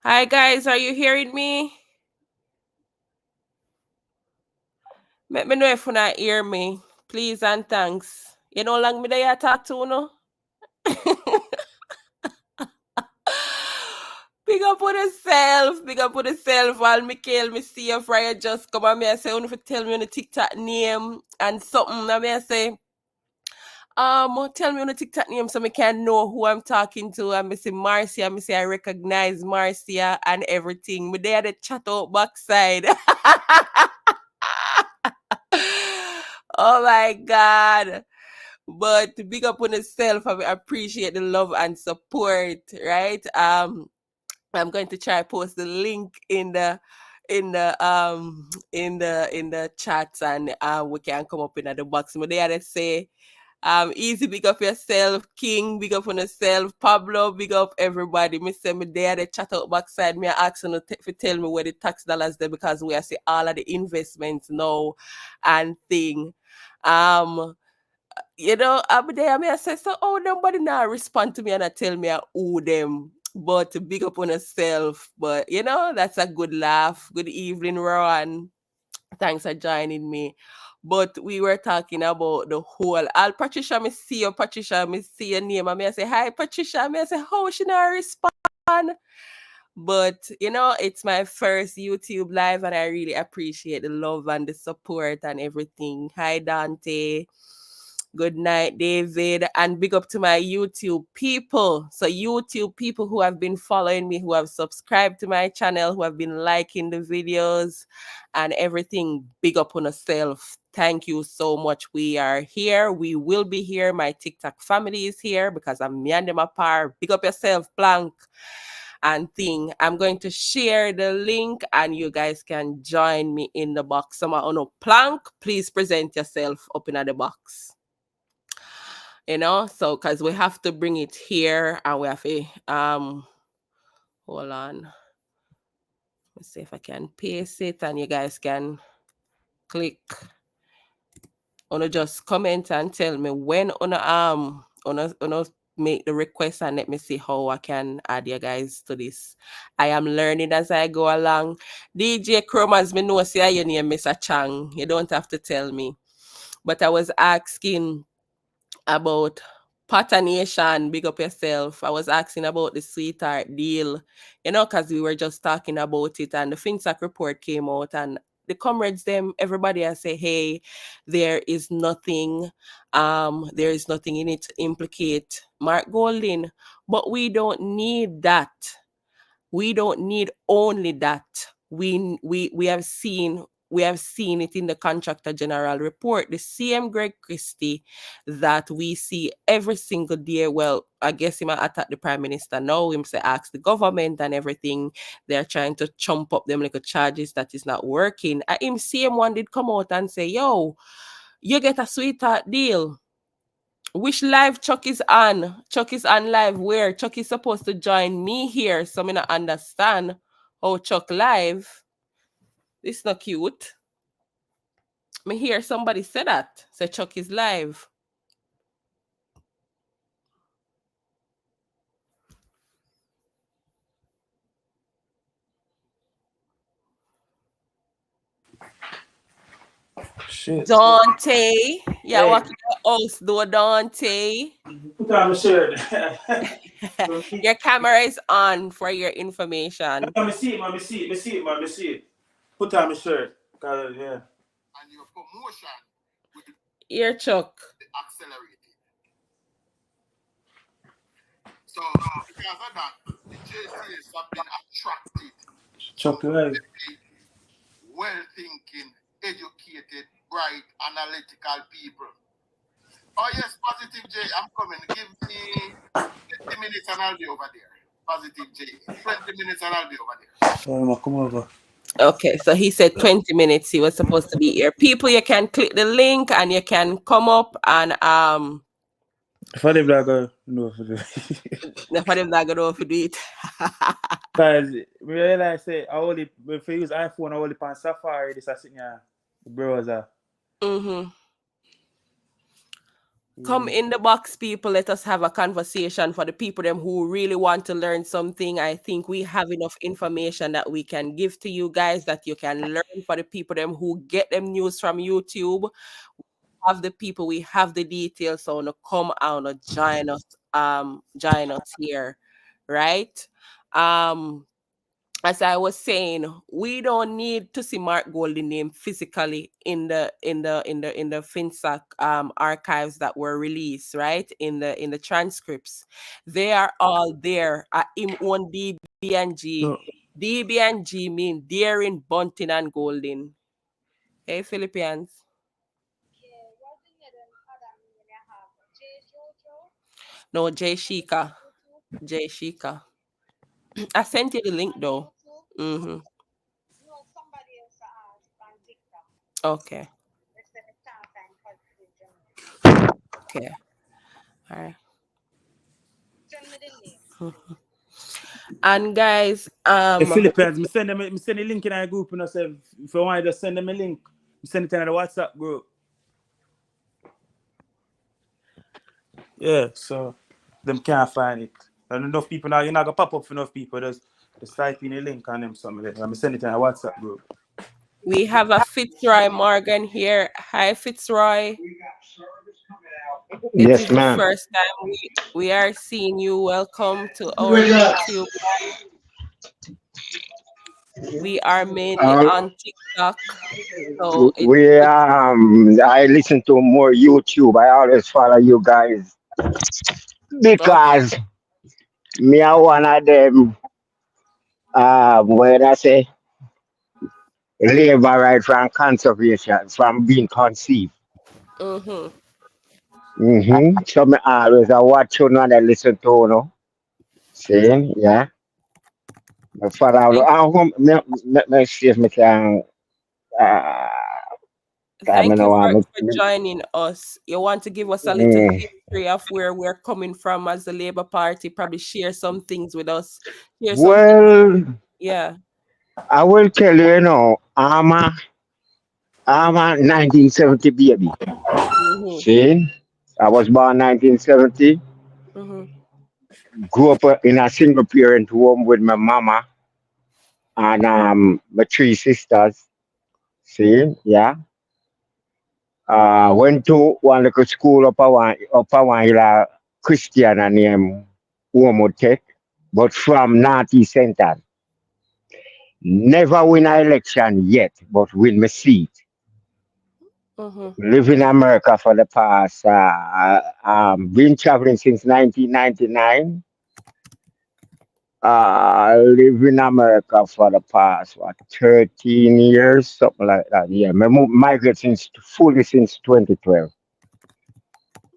Hi guys, are you hearing me? Let me know if you not hear me. Please and thanks. You know how long me there talk to no? Big up on yourself, big up on yourself. While Mikhail, me see your Friday just come and me I say, only for tell me on the TikTok name and something. And me I say, tell me on the TikTok name so me can know who I'm talking to. And me say Marcia, me say I recognize Marcia and everything. Me there the chat out backside. Oh my God. But big up on yourself. I appreciate the love and support, right? I'm going to try post the link in the chats and we can come up in the box. But they had to say easy big up yourself, King, big up on yourself, Pablo, big up everybody. Me say me there the chat out backside. Me asking to tell me where the tax dollars there because we are see all of the investments now and thing. I'm there, I say, so, oh, nobody now respond to me and I tell me I owe them. But to big up on yourself. But, that's a good laugh. Good evening, Rowan. Thanks for joining me. But we were talking about the whole. Patricia, me see you, Patricia, me see your name. And me I say, hi, Patricia. Me I say, how she not respond? But, it's my first YouTube live and I really appreciate the love and the support and everything. Hi, Dante. Good night, David. And big up to my YouTube people. So, YouTube people who have been following me, who have subscribed to my channel, who have been liking the videos and everything. Big up on yourself. Thank you so much. We are here. We will be here. My TikTok family is here because I'm me and them apart. Big up yourself, Blank and thing. I'm going to share the link and you guys can join me in the box. Someone on a plank, please present yourself up in the box. So because we have to bring it here and we have to hold on. Let's see if I can paste it and you guys can click on just comment and tell me when on make the request and let me see how I can add you guys to this. I am learning as I go along. DJ Chromas, me know say your name Mr. Chang. You don't have to tell me. But I was asking about Patternation, big up yourself. I was asking about the sweetheart deal, because we were just talking about it and the FinSac report came out and the comrades everybody has say, hey, there is nothing in it to implicate Mark Golding. But we don't need that. We don't need only that. We have seen it in the Contractor General report, the same Greg Christie that we see every single day. Well, I guess he might attack the Prime Minister now. Him say ask the government and everything. They're trying to chump up them like a charges that is not working. And him same one did come out and say, yo, you get a sweetheart deal. Which live Chuck is on? Chuck is on live where? Chuck is supposed to join me here. So I not understand how Chuck live. This not cute. Me hear somebody say that. Say Chuck is live. Shit. Dante. Yeah, Hey, walking the house door, Dante. put on the shirt. Your camera is on for your information. Let me see it, man. Me see it. Put on my shirt. Yeah. And your promotion with Here, Chuck. the accelerated. So because of that, the JCs have been attracted Chuck to very well-thinking, educated, bright, analytical people. Oh yes, Positive J, I'm coming. Give me 20 minutes and I'll be over there. Positive J. 20 minutes and I'll be over there. Come over. Okay, so he said 20 minutes he was supposed to be here. People, you can click the link and you can come up and If I live like a no for the for them not gonna do it. Because we realize say I only if you use iPhone I only on Safari this I sitting here the browser. Mm-hmm. Come in the box, people. Let us have a conversation. For the people them who really want to learn something, I think we have enough information that we can give to you guys that you can learn. For the people them who get them news from YouTube, have the people, we have the details. So no come out and join us here, right? Um as I was saying, we don't need to see Mark Golding name physically in the FinSac archives that were released, right? In the transcripts. They are all there at him on DB&G. No, DB&G mean Deering, Bunting, and Golding. Hey Philippians. No, Jay Shika. Jay Shika. I sent you the link though. Mm-hmm. Okay. Okay. All right. Mhm. And guys, the Philippines, me send the link in our group, say if you want, just send them a link. Me send it in the WhatsApp group. Yeah, so them can't find it. And enough people now, you're not gonna pop up for enough people. Just type in a link on them something. Let me send it in a WhatsApp group. we have a Fitzroy Morgan here. Hi, Fitzroy. It Yes, is the ma'am. first time we are seeing you. Welcome to our YouTube. We are mainly Uh, on TikTok. So it's we good. I listen to more YouTube. I always follow you guys Okay. because me are one of them. When I say labor right from conservation, from being conceived. Mm-hmm. So me always I watch you and I listen to you. Know. See, yeah. Me follow. Thank Me see if me can. Uh, I thank you know. for joining us. You want to give us a little Mm, history of where we're coming from as the Labour Party, probably share some things with us. Share some things. well, Yeah. I will tell you. You know, I'm a 1970 baby. Mm-hmm. See, I was born 1970. Mm-hmm. Grew up in a single parent home with my mama and my three sisters. See, yeah. Went to one little school up a one hill, Christian and named Wormwood Tech, but from Northeast Center. Never win an election yet, but win my seat. Mm-hmm. Live in America for the past, been traveling since 1999. Live in America for the past, what, 13 years, something like that. Yeah, migrate fully since 2012.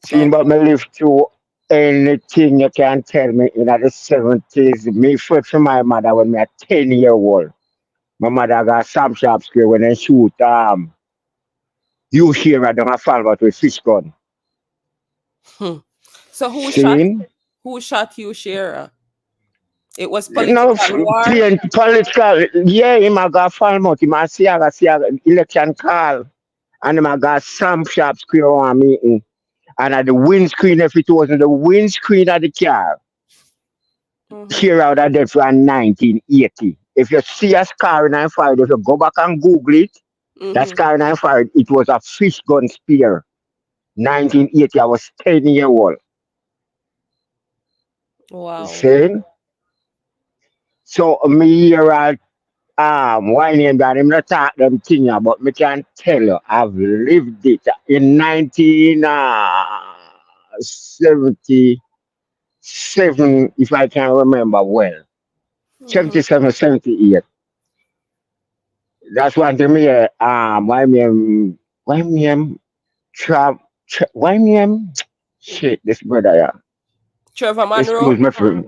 Seeing but Okay. me live through anything you can tell me in the 70s. Me first from my mother when me a 10-year old. My mother got some sharp square when they shoot you hear I don't fall out with fish gun. Hmm. So Seeing? who shot you, Shara? It was No, political war. plain political. Yeah, him a got fall out. Him a see a election call. And him a got some sharp square on me. And at the windscreen, if it wasn't the windscreen of the car, Mm-hmm. tear out of there from 1980. If you see a scar in I fired, if you go back and Google it, that Mm-hmm. scar in I fired, it was a fish gun spear. 1980, I was 10-year old. Wow. Saying? So me here at whining that him not talk them thing, but me can tell you, I've lived it in 1977, if I can remember well. Mm-hmm. 77, 78. That's one thing me, Tra, why me shit this brother yeah. Trevor Excuse Monroe. me for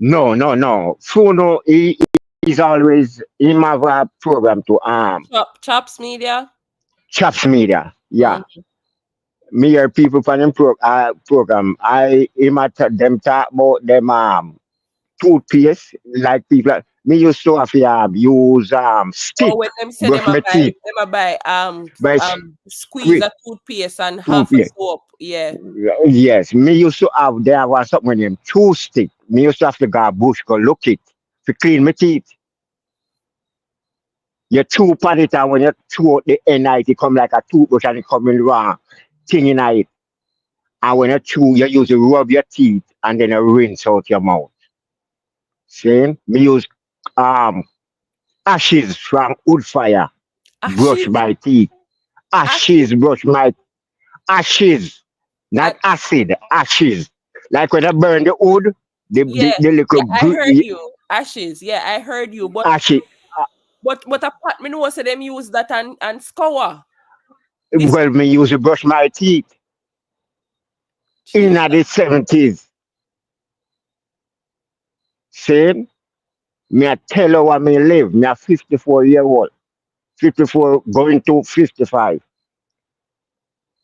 no no no. Funo he's always in my program to Chops Media. Chaps Media. Yeah. Mm-hmm. Me hear people from them program. I him at them talk about them toothpaste like people Me used to have to use Or stick, when them say brush my teeth, them a buy by squeeze squeeze, a toothpaste and half a toothpaste. soap. Yeah. Yes, me used to have there was something named chew stick. Me used to have to go bush go look it to clean my teeth. You chew pan it and when you chew out the end of it, it come like a toothbrush and it come in wrong thing in it. And when you chew, you use to rub your teeth and then you rinse out your mouth. See? Me use um ashes from wood fire, brush Ashes. my teeth. Ashes. Ashes brush my ashes, not And acid, ashes. Like when I burn the wood, yeah. the little Yeah, I heard you. Ashes. Yeah, I heard you. ashes. But apart me know say them use that and scour. This Well, me use to brush my teeth in Jesus. the 70s. See? Me I tell you what me live. Me a 54-year-old. 54 going to 55.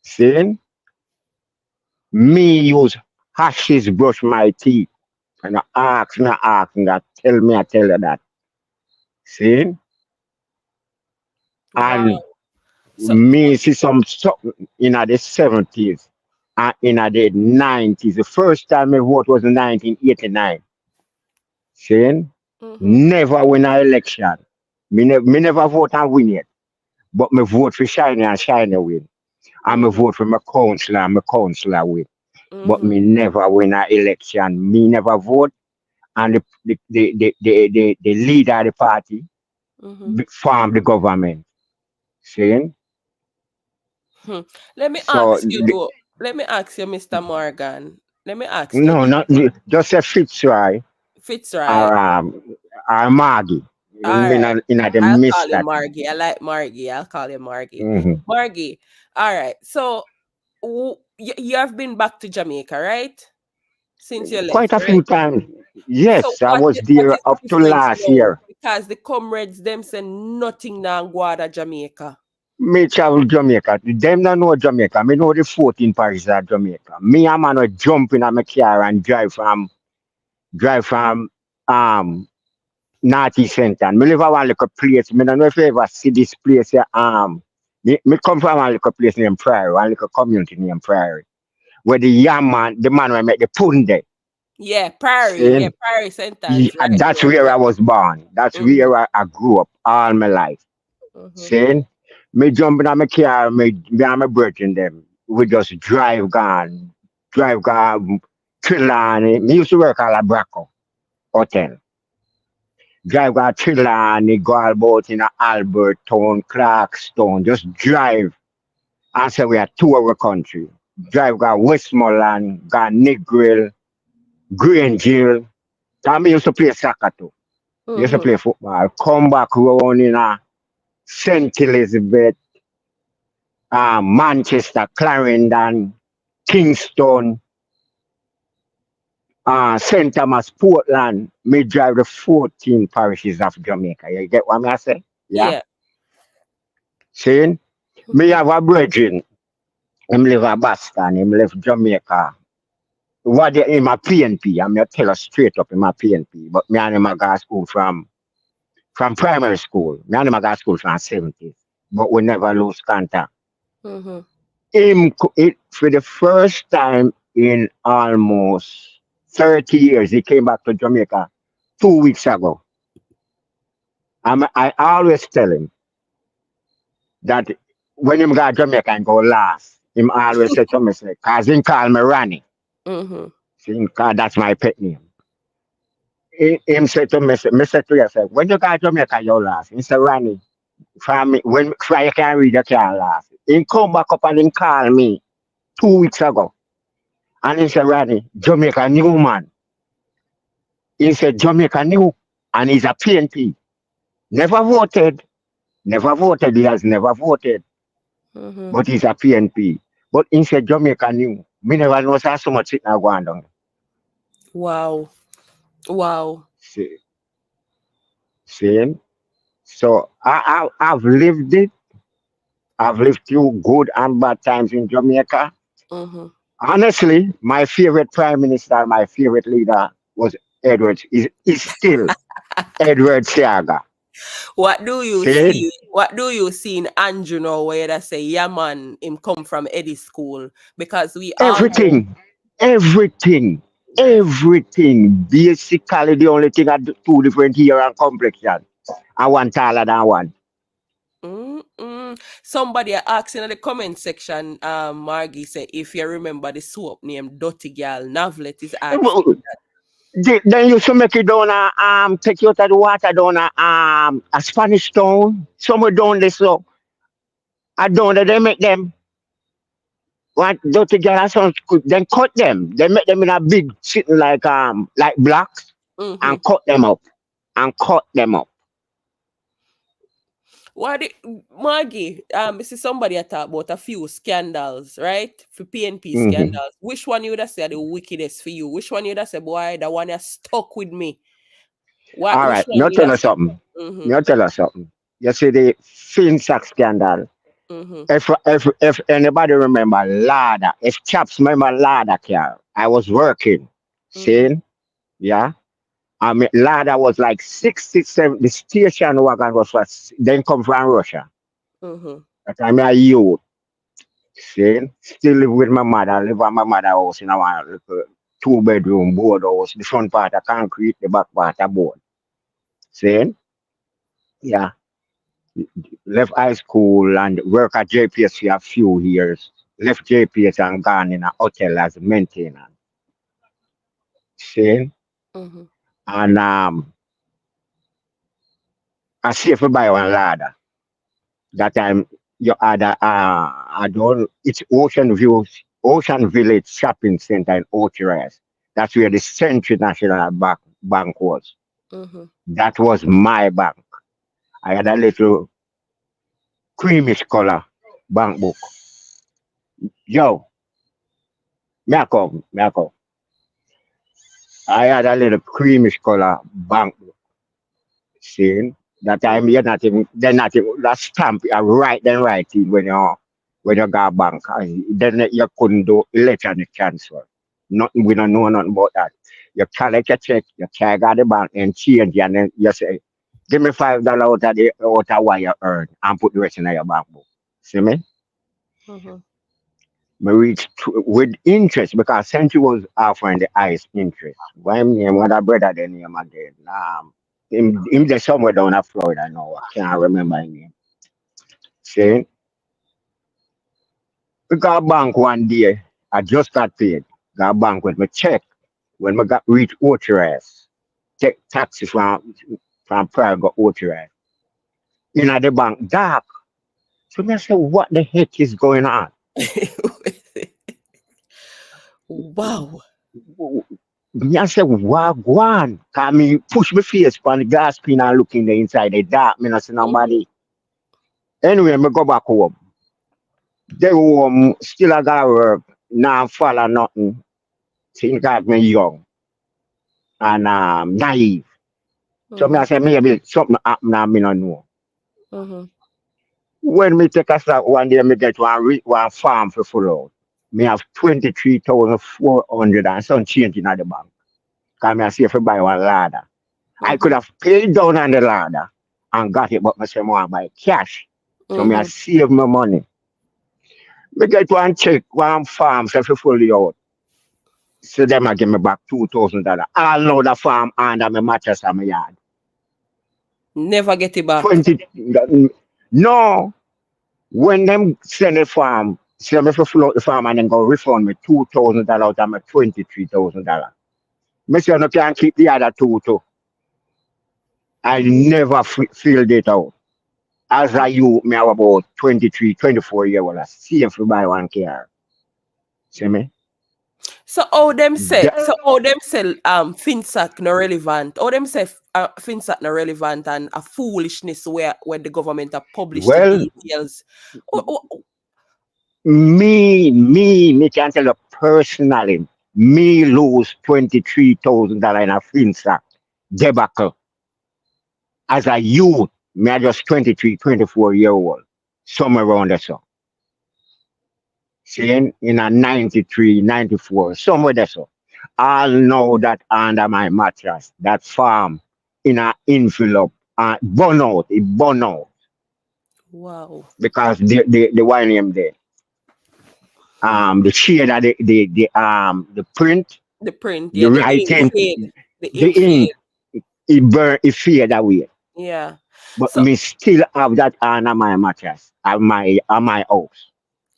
See? Me use hashes brush my teeth. And I tell you that. See? And Wow. So me see some something in the 70s and in the 90s. The first time I vote was in 1989. See? mhm. Never win an election. Me never vote and win it. But me vote for Shiny and Shiny win. And me Mhm. vote for my councillor and my councillor win. But Mhm. me never win an election. Me never vote. And the leader of the party Mhm. form the government. See? Hmm. Let me So ask you though. Let me ask you, Mr. Morgan. Let me ask you. no, not just a Fitzroy Fitzroy. or Maggie. All right. In the I'll call miss him that. Margie. I like Margie. I'll call him Margie. Hmm. Margie. All right. So you have been back to Jamaica, right? Since you left, Quite a right? few times. So Yes, I was what there is the up to difference last now? year. Because the comrades them say nothing now go out of Jamaica. Me travel Jamaica. Them don't know Jamaica. Me know the 14 parishes of Jamaica. Me a man will jump in a my car and drive from um Northeast Center. Me live at one little place. Me don't know if you ever see this place here. Me come from one little place named Prairie, one little community named Prairie. Where the young man, the man will make the punde. Yeah, Prairie. Yeah, See? Prairie Centers right That's there. where Yeah. I was born. That's Mm-hmm. where I grew up all my life. Mm-hmm. See? Me jumping on my car, me and my brethren them. We just drive gone, Trelawney. Me used to work at La Braco Hotel. Drive gone Trelawney, go about in a Albert Town, Clarkstone. Just drive and say we are two our country. Drive gone Westmoreland, gone Negril, Grangeville. Cause me used to play soccer too. Used to Mm-hmm. play football. Come back round in a St. Elizabeth, Manchester, Clarendon, Kingston, St. Thomas, Portland. Me drive the 14 parishes of Jamaica. You get what I say? Yeah. Yeah. Saying me Mm-hmm. have a brethren. Him live at Boston. Him live Jamaica. What they in my PNP? I'm gonna tell us straight up in my PNP. But me and him I got school from primary school. Me and him I got school from 70s. But we never lose contact. Mm-hmm. It for the first time in almost 30 years, he came back to Jamaica 2 weeks ago. I always tell him that when him go to Jamaica and go last, him always say to me, say, cause him call me Ronnie. Mm-hmm. See, cause that's my pet name. Him say to me say to yourself, when you go to Jamaica, you last. He say, Ronnie, from me, when you can read, you can last. He come back up and he call me 2 weeks ago. And he said, Ronnie, Jamaica new man. He said Jamaica new, and he's a PNP. Never voted, never voted. He has never voted, Mm-hmm. but he's a PNP. But he said Jamaica new. Me never know so much it now going down. Wow. Wow. See, see? So I've lived it. I've lived through good and bad times in Jamaica. Mm-hmm. Honestly, my favorite prime minister, my favorite leader was Edwards. Is still. Edward Siaga. What do you See? see? What do you see in Andrew now where they say, yeah man, him come from Eddie school? Because we all know. Everything. Everything. Everything. Basically, the only thing I do two different hair and complexion. I want taller than one. Mm-mm. Somebody asking in the comment section, Margie said, if you remember the soap name Dirty Girl, Novelet is asking. Then you should make it down take you out of the water down a Spanish town. Somewhere down there so I don't know they make them what dirty girl sound good. Then cut them. They make them in a big sitting like blocks Mm-hmm. and cut them up. And cut them up. What the, Maggie, this is somebody I talk about a few scandals, right? For PNP Hmm. scandals. Which one you would have said the wickedest for you? Which one you would have said, boy, the one that stuck with me? What? All Which right, one now you would tell have us said? something. Mm-hmm. Now tell us something. You see the FinSac scandal. Mm-hmm. If anybody remember Lada, if chaps remember Lada car, I was working. Mm-hmm. Seeing? Yeah. I mean, Lada was like 67. The station wagon was then come from Russia. Mm-hmm. That time I youth. See, still live with my mother. I live at my mother house in a little two-bedroom board house. The front part of concrete, the back part of board. See, yeah. Left high school and work at JPS for a few years. Left JPS and gone in a hotel as a maintainer. See, Mm-hmm. and I see if I buy one ladder. That time you had I don't it's Ocean Village Shopping Center in Ochires. That's where the Century National Bank was. Mm-hmm. That was my bank. I had a little creamish color bank book. Yo, Mako. I had a little creamish color bank book. See? That time they're not even that stamp you right then right in when you got bank. Then you couldn't do electronic transfer. Nothing we don't know nothing about that. You collect a check, you check out the bank and change and then you say, give me $5 out of what you earn and put the rest in your bank book. See me? Mm-hmm. Me reach with interest because Century was offering the highest interest. Why me name what a brother the name again? Him just somewhere down in Florida now. I can't remember his name. See, we got bank one day. I just got paid. Got bank with my check when we got reach authorized. Take taxi from Prague got authorized. In the bank dark. So me I say, what the heck is going on? Wow. Me I say, what go on? Cause me push my face on the glass screen and look in the inside the dark. Me not see Mm-hmm. nobody. Anyway, me go back home. They still I got work. Now follow nothing. Think that me young and naive. So me I Mm-hmm. say maybe something happen and me no know. Mm-hmm. When me take a stop one day, me get one farm for full out. Me have 23,400 and some change in the bank. Cause me I see if I buy one ladder. I could Mm-hmm. have paid down on the ladder and got it, but I say more buy cash. So me I Mm-hmm. save my money. Me get one check, one farm, so for fully out. So them I give me back $2,000. All know the farm under my mattress on my yard. Never get it back. 20 no. When them send the farm, send me for float the farm and then go refund me $2,000 out of my $23,000. Me say no can keep the other two too. I never filled it out. As a youth, me have about 23, 24 years old. I see if you buy one car. See me? So how them say? That, So how them say? FinSac no relevant. How them say? FinSac no relevant and a foolishness where when the government have published the well, details. Oh, oh, oh. me can tell you personally, me lose $23,000 in a FinSac debacle. As a youth, me I just 23, 24 year old, somewhere around there. So, seeing in a 93, 94, somewhere there. So, I'll know that under my mattress, that farm. in an envelope and burn out Wow. because the wine name there. The shade of the print, The print, the yeah, the ink writing, fade. The the ink ink, fade. it burn, it fade away. Yeah. But So me still have that on my mattress at my house.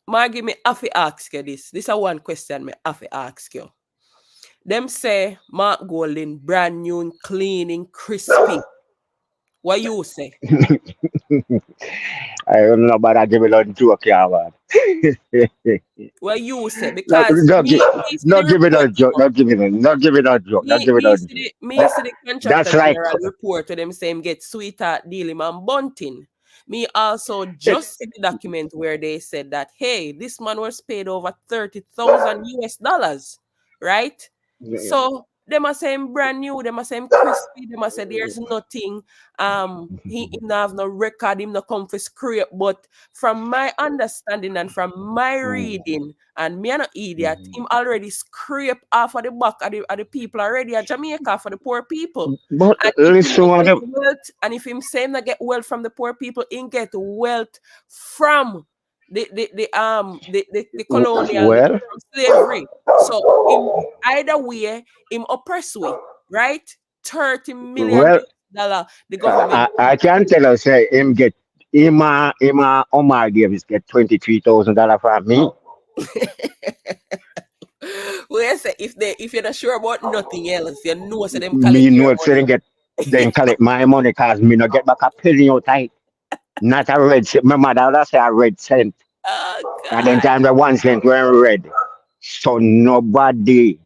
Margie, me have to ask you this. This is one question me have to ask you. Them say Mark Golden brand new and clean and crispy. What you say? I don't know about that give it a joke, yeah, man. What you say? not, Because not, gi- me see the not give it report, a joke, not give it a joke, not give it a joke. Me That, see the contractor that's like general report to them saying get sweetheart deal him and bunting. Me also it, just see the document where they said that hey, this man was paid over 30,000 US dollars, right? So them are saying brand new, them are saying crispy, them are saying there's nothing. He not have no record, him no come for scrape. But from my understanding and from my reading, and me an idiot, him already scrape off of the back of the people already at Jamaica for the poor people. but And if him listen, not what get them, wealth, and if him say him not get wealth from the poor people, him get wealth from the colonial well, from slavery. So him either way, him oppress we, right? 30 million well, dollar the government. I can tell you, say him get Omar Davis get $23,000 from me. We say if you're not sure about nothing else, you know so them collect Me your know say money. then collect my money cause me no get back a penny out of it. Not a red cent. My mother would say a red cent. Oh And then God. time the 1 cent were red. So nobody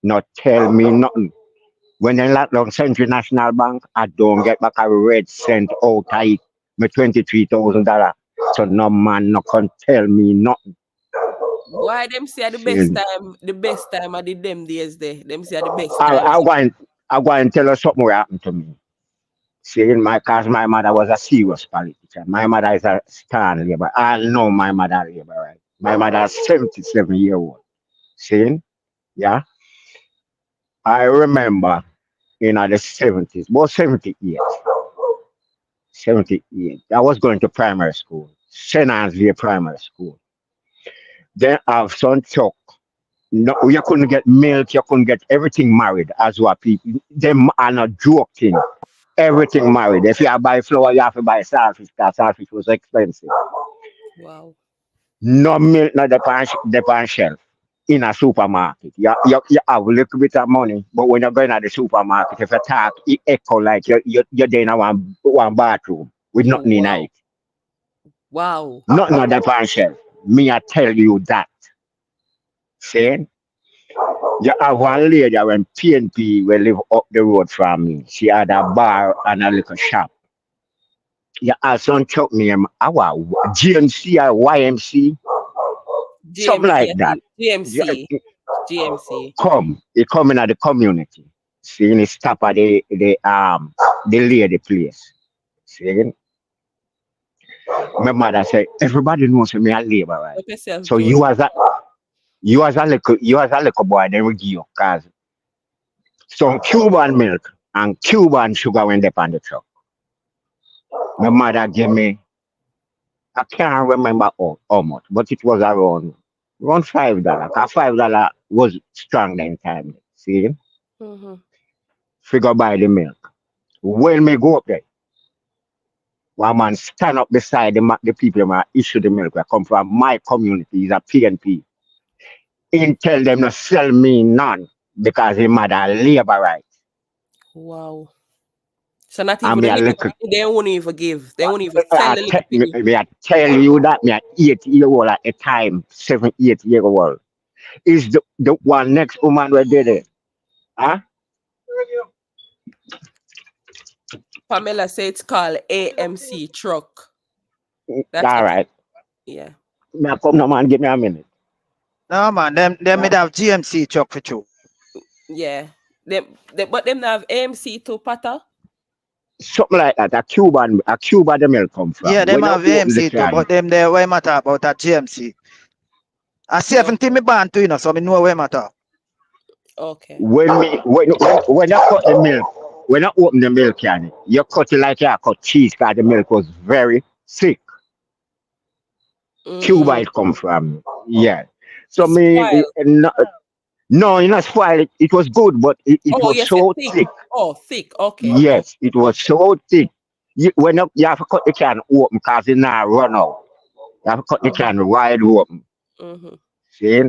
not tell me nothing. When they lock down Central National Bank, I don't get back a red cent out of it. Me $23,000. So no man no can tell me nothing. Why them say See, the best time of the them days there. Them say the best I, times. I, want, I want to tell you something what happened to me. See, in my cause my mother was a serious politician. My mother is a stand labor. I know my mother labor, right? My mother is 77 years old. See, yeah. I remember in the 70s, about 78, 78. I was going to primary school, St. Anne's Primary School. Then our son took, no, you couldn't get milk, you couldn't get everything married as what people, them are not joking. Everything married. If you buy flour, you have to buy saltfish because saltfish was expensive. Wow. No milk, not the pan shelf in a supermarket. You have a little bit of money, but when you're going to the supermarket, if you talk, it echo like you're there in one bathroom with nothing in Wow. it. Wow. Nothing on the pan shelf. Me, I tell you that. See? You have one lady when PNP will live up the road from me. She had a bar and a little shop. You have some chuck name, our GMC or YMC, something GMC, like I that. think. GMC. GMC. It come in at the community. Seeing it stop at the lady place. Seeing my mother say everybody knows me a labor, right? Help yourself, So Jody. you as a little boy, then we give you cause some Cuban milk and Cuban sugar when they on the truck. My mother gave me, I can't remember how much, but it was around $5. Cause $5 was strong then time. See? Mm-hmm. Figure buy the milk. When me go up there, one man stand up beside the people that issue the milk that come from my community, he's a PNP. He tell them to sell me none because he mother labor right. Wow. So not And even me the a little little they won't even give. They won't even sell the little piggy. me I tell you that me a 8 year old at the time, 7, 8 year old. Is the one next woman where did it? Huh? Pamela said it's called AMC truck. That's All what it, right. yeah. Me a come now man, give me a minute. No man, them made have GMC truck for you. Yeah. But them have AMC too, Pata. Something like that. A Cuba the milk come from. Yeah, them When you have open the AMC too, can, but them there where matter about that GMC. I Oh, 70 me born too, you know, so me know where matter. okay. when you cut the milk, when I open the milk can, you cut it like you cut cheese because the milk was very thick. Cuba Mm. it come from. Yeah. So It's me spoiled. no, no, you not spoil it. It was good, but it Oh, was you said so thick. thick. Oh, thick. Okay. Okay. Yes, it was so thick. You have to cut the can open because it now run out. You have to cut the Mm-hmm. can wide open. Mm-hmm. See?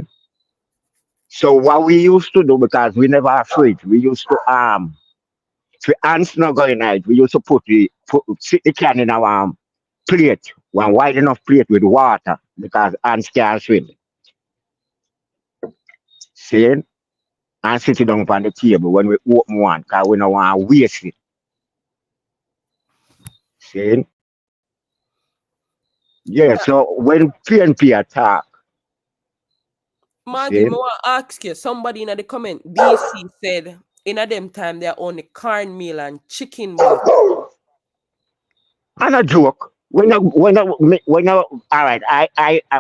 So what we used to do because we never have fridge, we used to if the ants not going out, we used to sit the can in our plate, one wide enough plate with water because ants can't swim. See? And sit it down on the table when we open one because we don't want to waste it. See? Yeah, Yeah. so when PNP attack, Maggie, see? me want to ask you, somebody in the comment, BC said, in a them time, they're only cornmeal and chicken breast. And a joke. All right,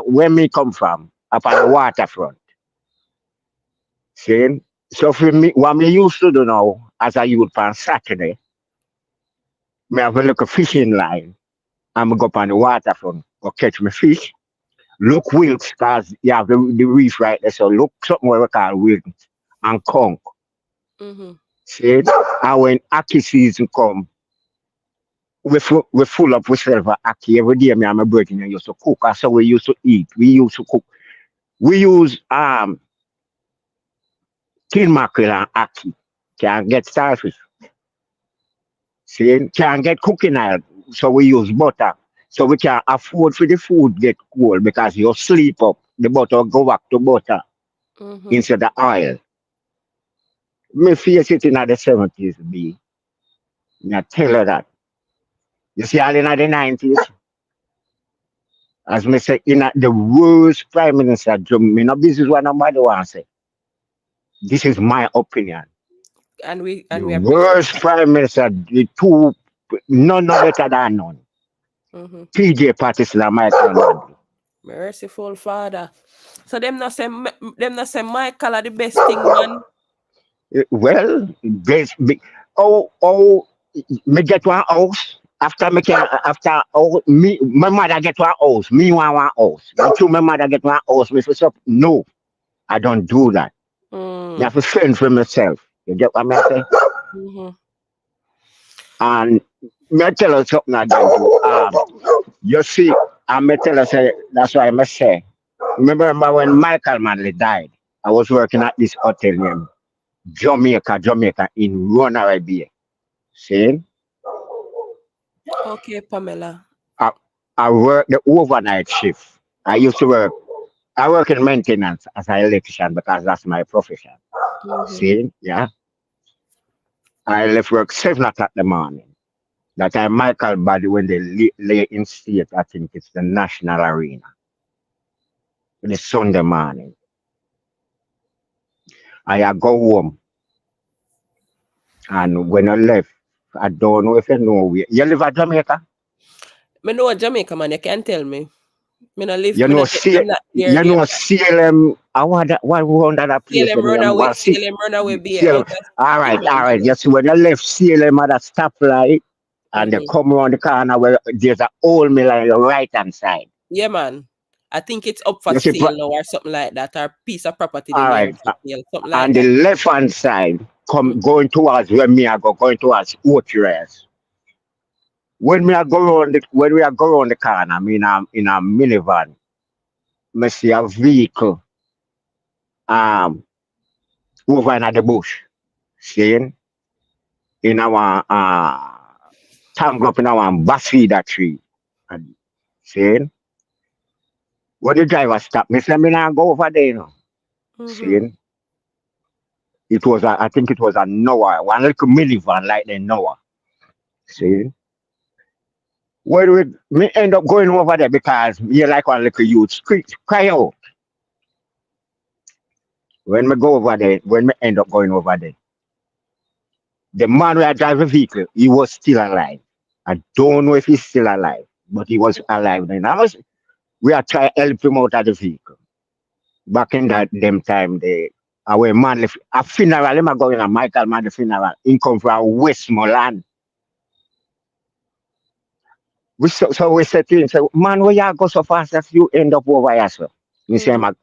where me come from, up on the waterfront, see? So for me, what me used to do now, as a youth on Saturday, me have a look a fishing line, and me go up on the waterfront, go catch me fish. Look wilks, cause you have the reef right there, so look something what we call wilks and conch, Mm-hmm. see? And when Aki season come, we full up with silver Aki. Every day me and my brother used to cook, that's how we used to eat. We used to cook. We use tin mackerel and ackee. Can get starfish. See, can get cooking oil. So we use butter. So we can afford for the food get cold because you sleep up. The butter go back to butter Mm-hmm. instead of oil. Me face it in the 70s, B. I tell her that. You see, all in the 90s, as me say, the worst prime minister, me no business what nobody wants to say. This is my opinion. And The we appreciate worst that. prime minister, the two, none no better than none. Mm-hmm. PJ Patterson and Michael Manley. Merciful Father. So them not say Michael are the best thing, man. Well, oh, me get one house. My mother get one house. Me want one house. But you, my mother get one house. Me for up. No, I don't do that. Me Mm. have to fend for myself. You get what I say? Mm-hmm. And me tell you something again. You see, I me tell you say that's why I must say. Remember when Michael Manley died? I was working at this hotel named Jamaica in Runaway Bay. See, Okay, Pamela. I, I work the overnight shift. I work in maintenance as an electrician because that's my profession. Mm-hmm. See, yeah. I left work 7 o'clock in the morning. That time Michael body when they lay in state, I think it's the National Arena. The Sunday morning. I go home and when I left, I don't know if you know where. You live at Jamaica? Me know a Jamaica, man. You can tell me. Me not live. You Me know, not. I'm not there. you There. know, CLM. I want that. What around that place CLM when you runaway. want see CLM runaway be CLM. out of All right, all England. right. Yes, when I left CLM at that stoplight and they Mm-hmm. come around the corner where there's a old mill on your right hand side. Yeah, man. I think it's up for You see, sale now or something like that, or piece of property they all name right. for sale, something On like the that. left hand side, Mm. come going towards where me I go, going towards Oatres. When we are go around the corner, I mean, I'm in a minivan. Me see a vehicle um over in the bush. Seeing in our tangle up in our Bafida tree. And saying, when the driver stopped me, said, me now go over there, you know. Mm-hmm. Saying, I think it was a Noah, one little minivan like the Noah. Saying, when me end up going over there because me like one little youth cry out. When me go over there, when me end up going over there, the man who had drive the vehicle, he was still alive. I don't know if he's still alive, but he was alive. Then we are trying to help him out of the vehicle. Back in that them time, Our man, a funeral, him a going a Michael man funeral. He come from Westmoreland. So we said to him, say, man, where you go so fast that you end up over here, sir? He say, Mhm.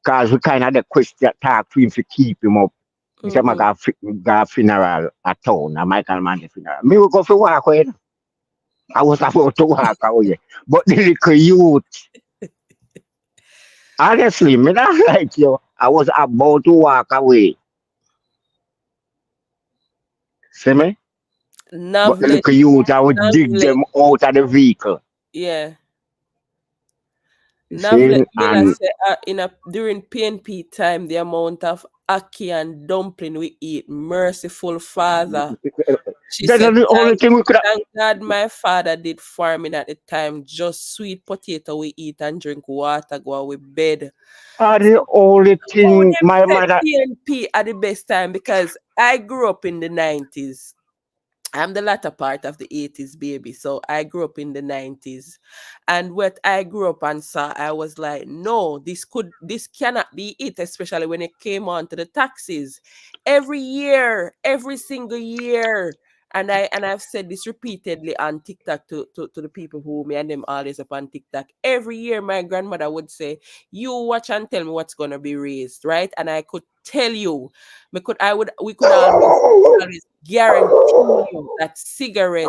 because we kind of the question talk to him to keep him up. He said, I Mhm. got a funeral at town, a Michael man funeral. Me will go for walk away. I was about to walk away. But the little youth, honestly, me not like you. I was about to walk away. See me? But the Navlet, little youth, I would dig Navlet, them out of the vehicle. yeah. See? Navlet Miller And said in a during PNP time, the amount of ackee and dumpling we eat, merciful Father. She that's said, the only thing we could have. thank God my father did farming at the time, just sweet potato we eat and drink water, go we bed. Are the So only how thing them my said mother. PNP at the best time because I grew up in the 90s. I'm the latter part of the 80s baby. So I grew up in the 90s. And what I grew up and saw, I was like, no, this cannot be it, especially when it came on to the taxes. Every year, every single year. And I've said this repeatedly on TikTok to the people who me and them always up on TikTok. Every year my grandmother would say, you watch and tell me what's gonna be raised, right? And I could tell you, we could always guarantee you that cigarette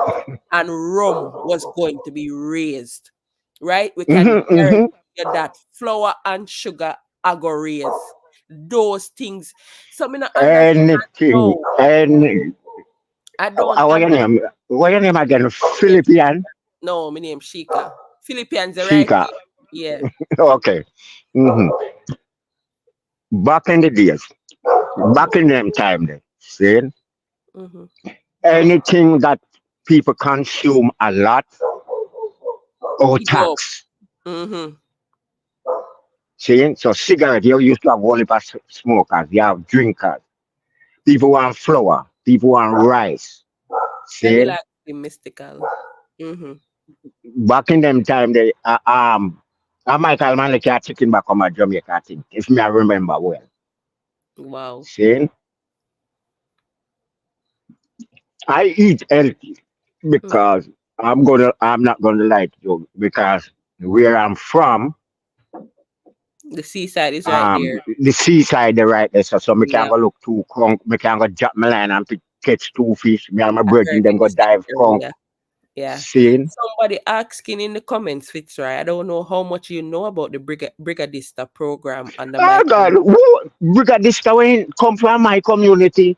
and rum was going to be raised, right? We can Mm-hmm, guarantee mm-hmm. you that flour and sugar are going to raise those things. So I don't understand Anything. how. Any. I don't What your understand. name? What your name again? Philippian? No, my name Shika. Philippines, the right Chica. name. Yeah. Okay. Hmm. Back in the days, back in them time, then, see, Mm-hmm. anything that people consume a lot or We go up. tax. Mm-hmm. See, so cigarette, you used to have only for smokers, you have drinkers. People want flour, people want rice. And you See, like the mystical. Mm-hmm. back in them time, they I Michael man like a chicken back on my Jamaica thing, if me I remember well. Wow. See, I eat healthy Mm. because I'm not gonna lie to you because where I'm from, The seaside is right there. the seaside the right there, so me can Yeah. go look too conk, me can go drop my line and catch two fish. Me and my I brother heard then in go the same dive conk. area. Yeah. Seeing Somebody asking in the comments, Fitzroy, I don't know how much you know about the Brigadista program under oh Michael. God, we got this going come from my community.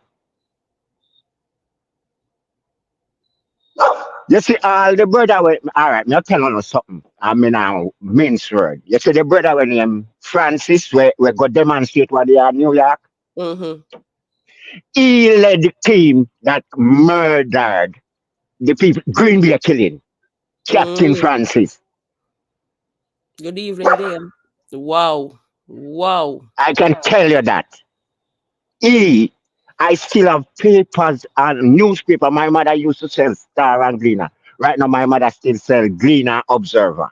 You see, all the brother went, all right, me tell you something. I mean, now, Mince word. You see, the brother when named Francis, we go demonstrate what they are in New York. Mm-hmm. He led the team that murdered the people, Green Bay killing, Captain Mm. Francis. Good evening, dear. Wow. Wow. I can tell you that. He, I still have papers and newspaper. My mother used to sell Star and Gleaner. Right now, my mother still sell Gleaner Observer.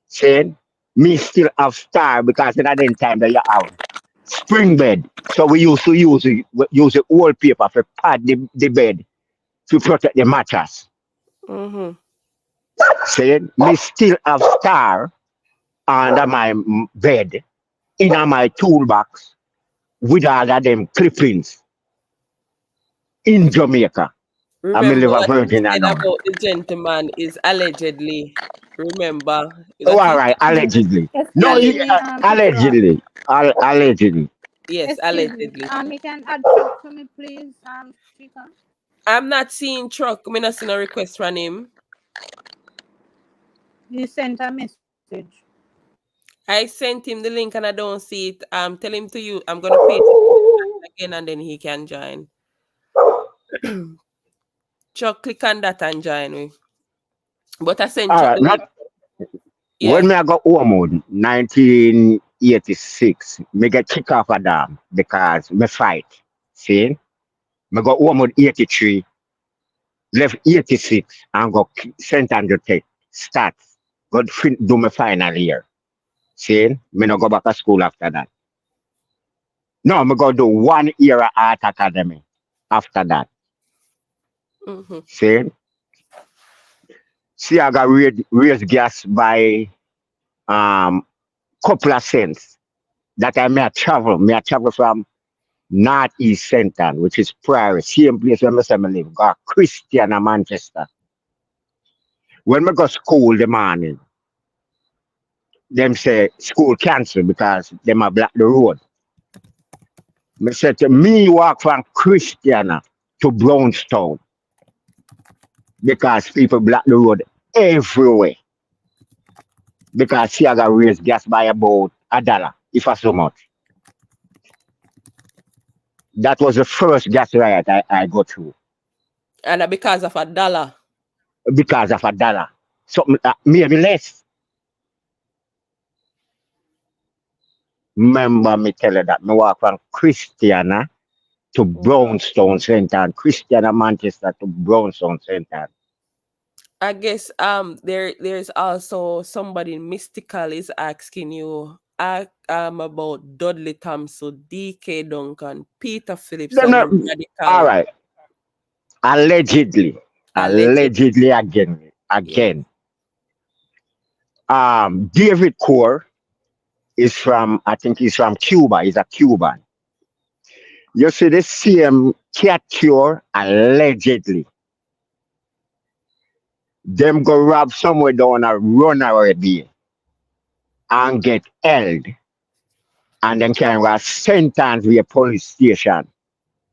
Saying, me still have Star because in that time that you have spring bed. So we used to use the old paper to pad the bed to protect the mattress. Mm-hmm. Saying, me still have Star under my bed in my toolbox with all of them clippings in Jamaica. I may Remember live a what you virgin said now. about the gentleman is allegedly. Remember? Is Oh, that all you right, said? allegedly. No, Excuse me, Fitzroy. allegedly. Allegedly. Yes, Excuse me. allegedly. You can add truck for me, please, Chica. I'm not seeing truck. I'm not seeing a request from him. You sent a message. I sent him the link and I don't see it. Tell him to you. I'm gonna paste it in the chat again and then he can join. Chuck, click on that and join me. But I sent All Chuck right, the link. not when Yeah. me I got home 1986, me get kicked off a dam because me fight. See? Me got home 83, left 86 and got sent on the tech. Start. Got do my final year. See? Me no go back to school after that. No, I'm gonna do 1 year at art academy after that. Mm-hmm. See? See, I got raised gas by couple of cents that I may travel. May I travel from Northeast Center, which is Prairie, same place where I live, got Christian and Manchester. When I go school the morning, them say school cancel because them a block the road. Me say to me walk from Christiana to Brownstown because people block the road everywhere. Because she got raised gas by about $1, if I so much. That was the first gas riot I go through And because of $1. because of $1. Something maybe less. Remember me tell you that me walk from Christiana to Wow. Brownstone Center and Christiana Manchester to Brownstone Center. I guess there's also somebody mystical is asking you about Dudley Thompson, DK Duncan, Peter Phillips, Them and not, the all radical right. Allegedly. alleged. Allegedly again. Yeah. Again. David Core is from I think he's from Cuba. He's a Cuban. You see the same capture allegedly. Them go rob somewhere down a run already and get held and then can was sentenced to a police station.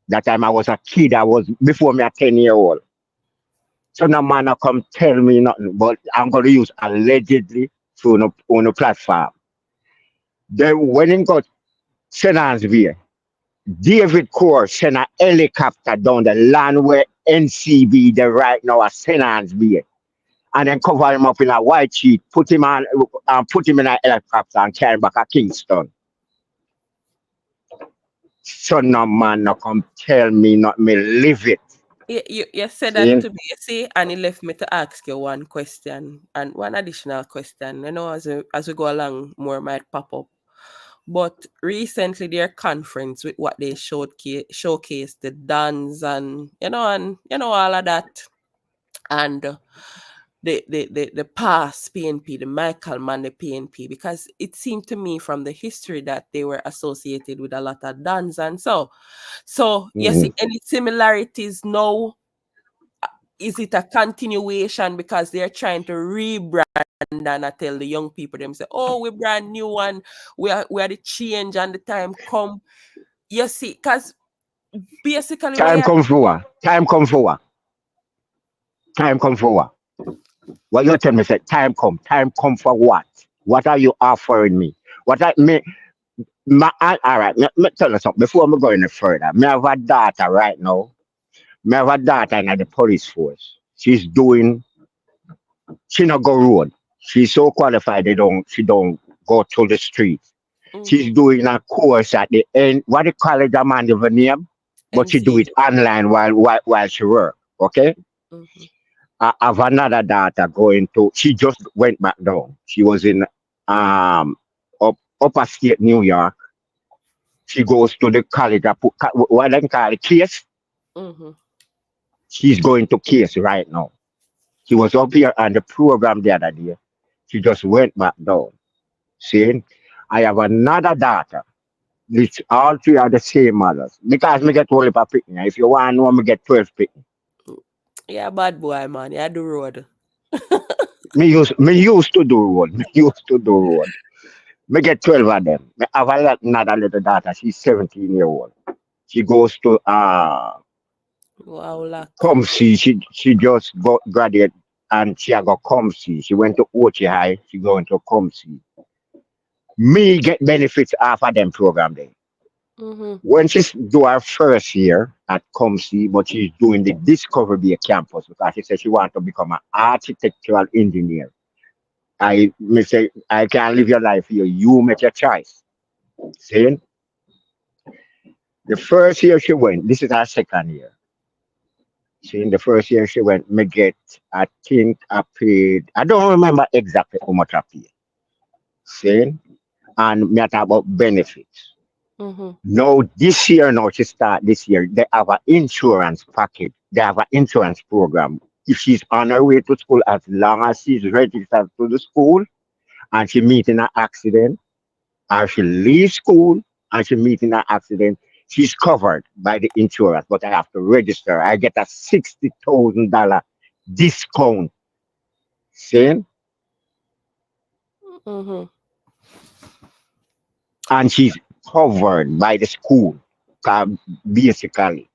That time I was a kid, I was before me a 10-year old. So no man a come tell me nothing, but I'm gonna use allegedly on a platform. Then when he got sentenced here, David Core sent a helicopter down the land where NCB the right now a sentenced here. And then cover him up in a white sheet, put him in a helicopter and carry him back to Kingston. So no man no come tell me not me live it. You said that See? to me, you see, and it left me to ask you one question and one additional question. I know as we go along, more might pop up. But recently, their conference with what they showcased the dance and all of that, and the past PNP, the Michael Mann, the PNP, because it seemed to me from the history that they were associated with a lot of dance and so you see Mhm. any similarities now, is it a continuation because they're trying to rebrand and I tell the young people them say, oh, we brand new one, we are the change and the time come. You see, because basically Time where come forward. Time come forward. Time come forward. What you tell me say time come. Time come for what? What are you offering me? What I me all right, me tell you something before I'm going any further. Me have a daughter right now. Me have a daughter in the police force. She not go road. She's so qualified she don't go to the street. mm-hmm, She's doing a course at the end. What they call it, the man of the name? But she do NC. it online while she work. Okay? Mm-hmm, I have another daughter going to. She just went back down. She was in upper state New York. She goes to the college. What they call it, case. mm-hmm. She's going to case right now. She was up here on the program the other day. She just went back down. See, I have another daughter. Which all three are the same mothers. Because me get only for picking. If you want to know, me get 12 picking. Yeah, bad boy, man. Yeah, the road. Me used to do road. Me used to do road. Me get 12 of them. Me have another little daughter. She's 17 years old. She goes to Wow, luck. come see. She just got graduate and she a go come see. She went to Ochi High. She going to come see. Me get benefits off of them program there. Mm-hmm. When she's do her first year at ComC, but she's doing the Discovery Bay campus because she said she wants to become an architectural engineer. I may say I can't live your life here. You make your choice. See, the first year she went, this is her second year. See, in the first year she went, me get, I think I paid, I don't remember exactly how much I paid. See, and me talk about benefits. Mhm. Now this year, now she start this year, they have an insurance package. They have an insurance program. If she's on her way to school, as long as she's registered to the school and she meet in an accident, or she leaves school and she meet in an accident, she's covered by the insurance. But I have to register. I get a $60,000 discount. See? Mhm. And she's covered by the school, uh, basically.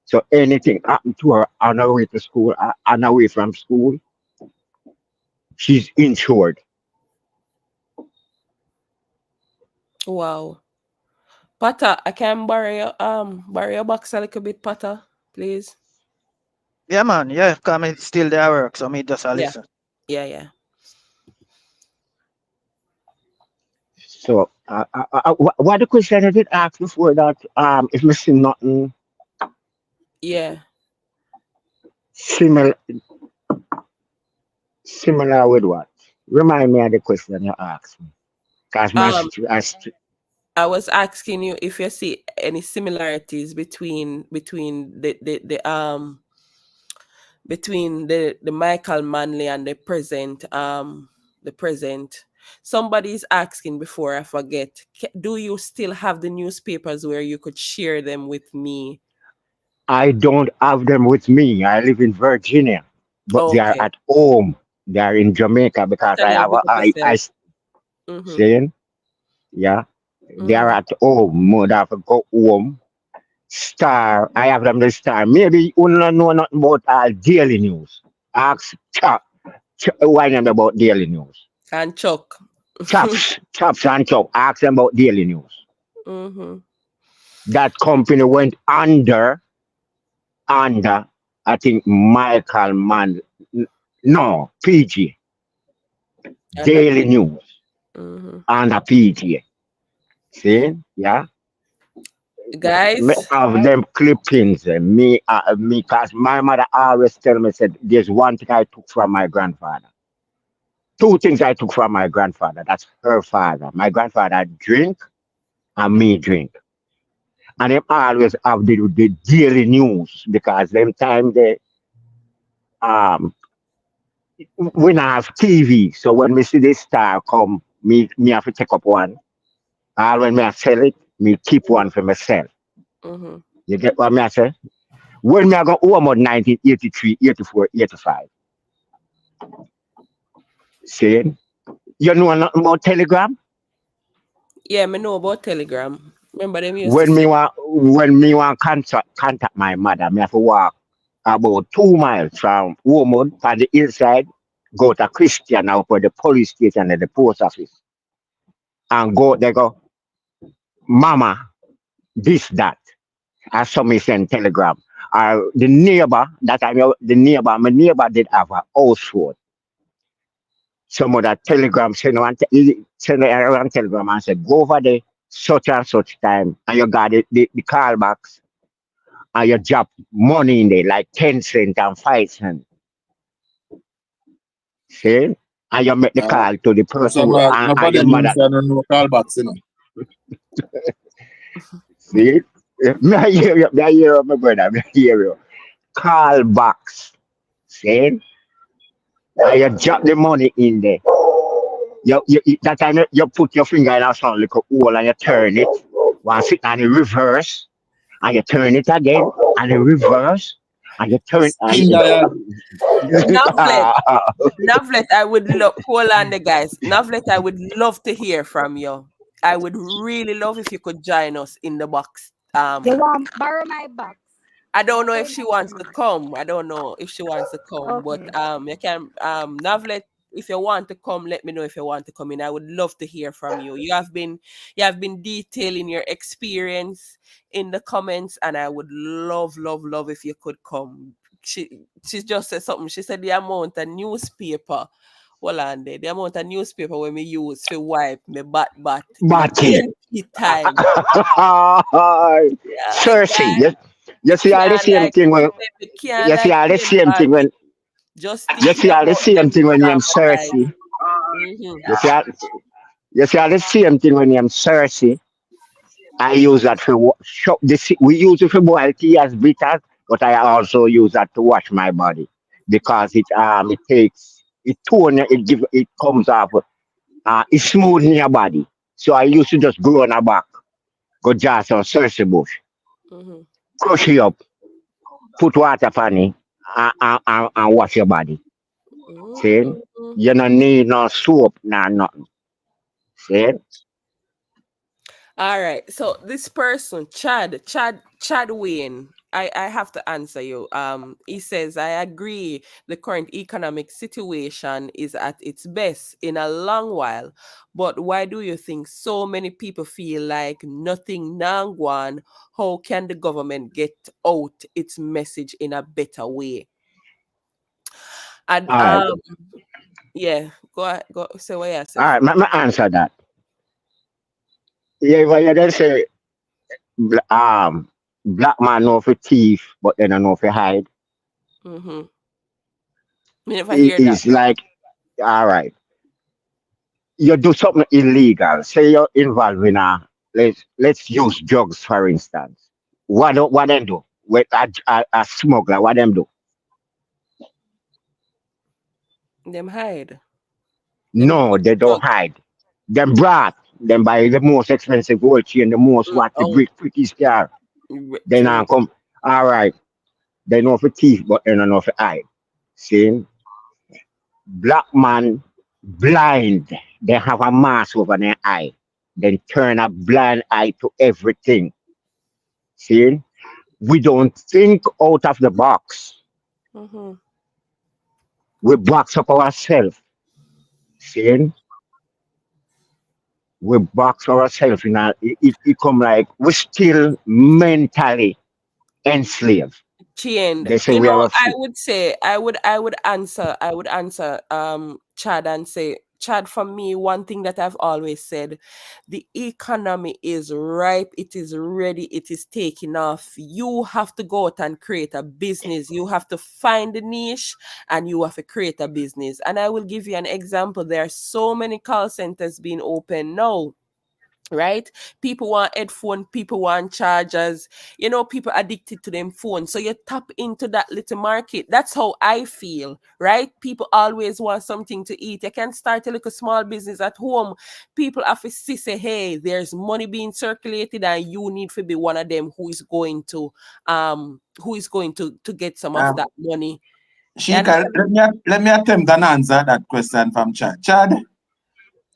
So anything happen to her on her way to school, on her way from school, she's insured. Wow. Potter, I can borrow your box a little bit, Potter, please. Yeah, man. Yeah, come it's still there work, so me just a Yeah. listen. Yeah, yeah. So what the question I did ask before that if missing nothing Yeah. similar similar with what? Remind me of the question you asked me. Cause my Um, situation, I was asking you if you see any similarities between the Michael Manley and the present. Somebody's asking before I forget. Do you still have the newspapers where you could share them with me? I don't have them with me. I live in Virginia, but they are Okay. at home. They are in Jamaica because Tell I you have big a up yourself. Mhm. saying, yeah. They are Mhm. at home. Mother have to go home. Star, I have them the star. Maybe you don't know nothing about daily news. Ask why them about daily news. And Chuck. Chops and chop. Ask them about daily news. Mhm. That company went under, I think Michael Man, no, PG, And the Daily P. News, Mhm. under PG. See, yeah. Me Guys. have them clippings. Cause my mother always tell me said there's one thing I took from my grandfather. Two things I took from my grandfather. That's her father. My grandfather drink and me drink. And them always have the daily news because them time they um we not have TV. So when me see this star come, me have to take up one. And when me I sell it, me keep one for myself. Mhm. You get what me I say? When me I go home on 1983, 84, 85, saying, you know nothing about Telegram? Yeah, me know about Telegram. Remember them used to When say, me want contact my mother, me have to walk about 2 miles from Woman on the hillside, go to Christian now for the police station and the post office. And go they go, Mama, this, that. As somebody send telegram. The neighbor, that time the neighbor, my neighbor did have a house phone. Some of that telegram send around telegram and said, go over there such and such time and you got the call box and you drop money in there like 10 cents and 5 cents. See? And you make the Uh, call to the so person and nobody your mother. means I don't know callbacks, you know. See? Me I hear you, me I hear you, my brother, me I hear you. Call box. See? And you drop the money in there. That time you put your finger in a sound like a hole and you turn it. One sit on the reverse and you turn it again and the reverse and you turn and Spin dial. Navlet. Navlet, I would love, hold on the guys. Navlet, I would love to hear from you. I would really love if you could join us in the box. You want borrow my box? I don't I'll know if send she it to wants you. to come. I don't know if she wants to come, but Okay. you can Navlet, if you want to come, let me know if you want to come in. I would love to hear from you. You have been detailing your experience in the comments, and I would love if you could come. She just said something. She said the amount of newspaper. Hold on there. The amount of newspaper when me use for wipe me bat in a Batty. PNP time. Yeah, Cersei. guys, You see all the can't same like thing when we can't you see like all the plain same thing garbage. when Just you thinking see all the about same them thing when you're traumatized. Cersei. Mm-hmm. You see all the same thing when you're Cersei. I use that for shop this. We use it for boil tea as bitters, but I also use that to wash my body because it takes it tone it give it comes off it's smooth in your body. So I used to just go on a back, go just on search bush, Mm-hmm. crush it up, put water on it, and wash your body. See? Mm-hmm. You don't need no soap, nah nothing. See? All right. So this person, Chad Wayne, I have to answer you. He says, I agree the current economic situation is at its best in a long while. But why do you think so many people feel like nothing nangwan? How can the government get out its message in a better way? And All right. yeah, go say what you say All right, first. me answer that. Yeah, what you then say black man know for thief, but then I know for hide. Mm-hmm. Me never It hear that. is like all right. You do something illegal. Say you're involved in let's use drugs for instance. What them do? With a smuggler, what them do? Them hide. Them No, put they don't drugs hide. Them brought them buy the most expensive gold chain, the most what the out. great prettiest car. Then I True. come. All right, they know for thief, but they don't know for hide. See, black man blind. They have a mask over their eye. Then turn a blind eye to everything. See, we don't think out of the box. Mm-hmm. We box up ourselves. See, we box ourselves in it come like we still mentally enslaved. Chained. They say You we know, are a I free. would say I would answer Chad and say, Chad, for me, one thing that I've always said, the economy is ripe, it is ready, it is taking off. You have to go out and create a business. You have to find a niche and you have to create a business. And I will give you an example. There are so many call centers being open now, right? People want headphone, people want chargers, people addicted to them phones, so you tap into that little market. That's how I feel, right? People always want something to eat. You can start a little small business at home. People have to see, say, hey, there's money being circulated and you need to be one of them who is going to get some of Um, that money. You Shika, understand? let me attempt and answer that question from Chad. Chad,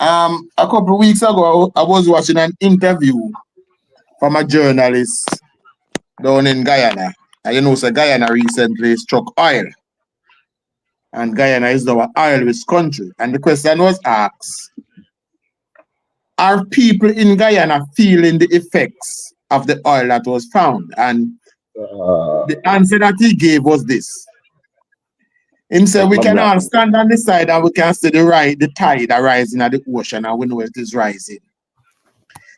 a couple of weeks ago, I was watching an interview from a journalist down in Guyana. And so Guyana recently struck oil, and Guyana is now an oil-rich country. And the question was asked, are people in Guyana feeling the effects of the oil that was found? And the answer that he gave was this. Him said we My can black. all stand on the side and we can see the tide rising at the ocean and we know it is rising.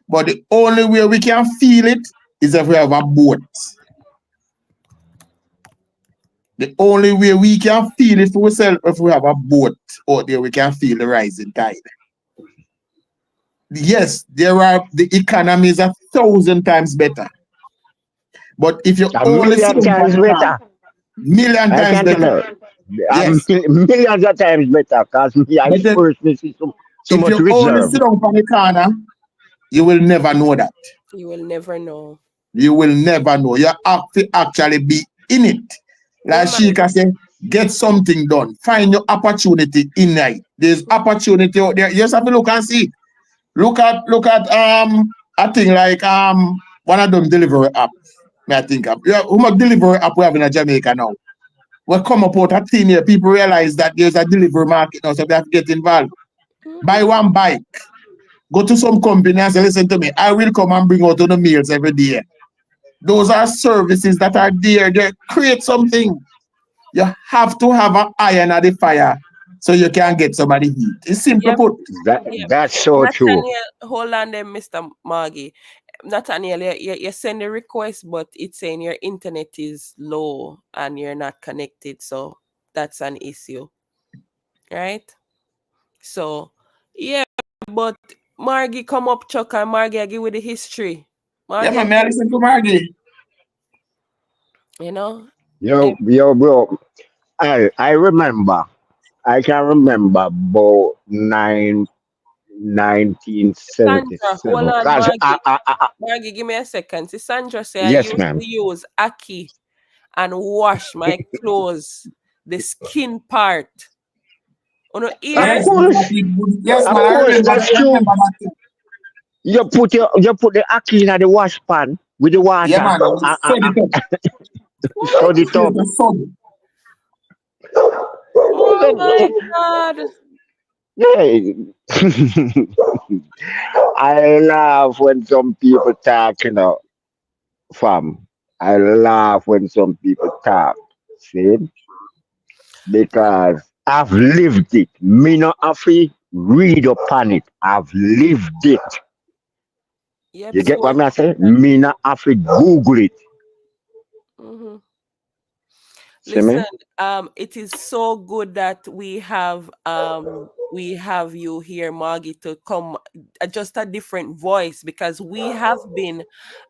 But the only way we can feel it is if we have a boat. The only way we can feel it for ourselves if we have a boat out there, we can feel the rising tide. Yes, the economy is 1,000 times better. But if you A only sit million down on times the corner, better. million I times can tell better. you. Yes. Millions of times better because me, I But then, first me see so if much you only reserve. sit down on the corner, you will never know that. You will never know. You will never know. You have to actually be in it. Yeah, Like man. Sheikah said, get something done. Find your opportunity in it. There's opportunity out there. You just have to look and see. Look at a thing like one of them delivery app. May I think of. Yeah, how much delivery app we have in Jamaica now? We come up with a thing here. People realize that there's a delivery market now, so they have to get involved. Mm-hmm. Buy one bike. Go to some company and say, listen to me, I will come and bring out the meals every day. Those are services that are there. They create something. You have to have an iron at the fire so you can get somebody heat. It's simple Yep. put. Yep. That's so true. Nathaniel, hold on there, Mr. Margie. Nathaniel, you send a request, but it's saying your internet is low and you're not connected. So that's an issue, right? So, yeah, but Margie, come up, Chuck, and Margie, I give you the history. Yeah, Margie, man, may I listen to Maggie? you know, Yo, if yo, bro. I remember. I can remember about Sandra, hold 1977. on, Cause Margie, give me a second. See, Sandra say I yes, used ma'am. to use Aki and wash my clothes, the skin part. On the Of ear, Yes, man, that course, is good. Yes, of man, course, that's I true. remember that too. You put the ackee in the wash pan with the Yeah, water man, and sod it up. so what? the Straight tub. to sod. Oh my God. Yeah. I laugh when some people talk, fam. I laugh when some people talk. See? Because I've lived it. Me not have to read upon it. I've lived it. Yep, You get so what I'm saying? Me not have to Google it. mhm. See Listen, me? it is so good that we have you here, Margie, to come just a different voice because we have been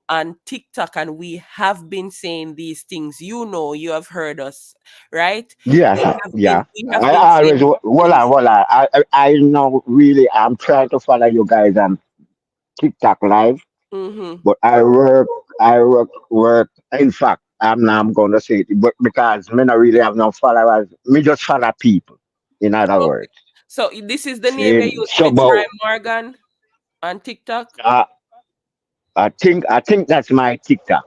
on TikTok and we have been saying these things. You know, you have heard us, right? Yeah, yeah. We have I been always saying these things. voila. I know really. I'm trying to follow you guys on TikTok live, Mm-hmm. but I work. In fact, I'm gonna say it, but because me not really have no followers, me just follow people. In other Okay. words, So this is the name you see, use, so Fitzroy about Morgan on TikTok. uh, I think that's my TikTok.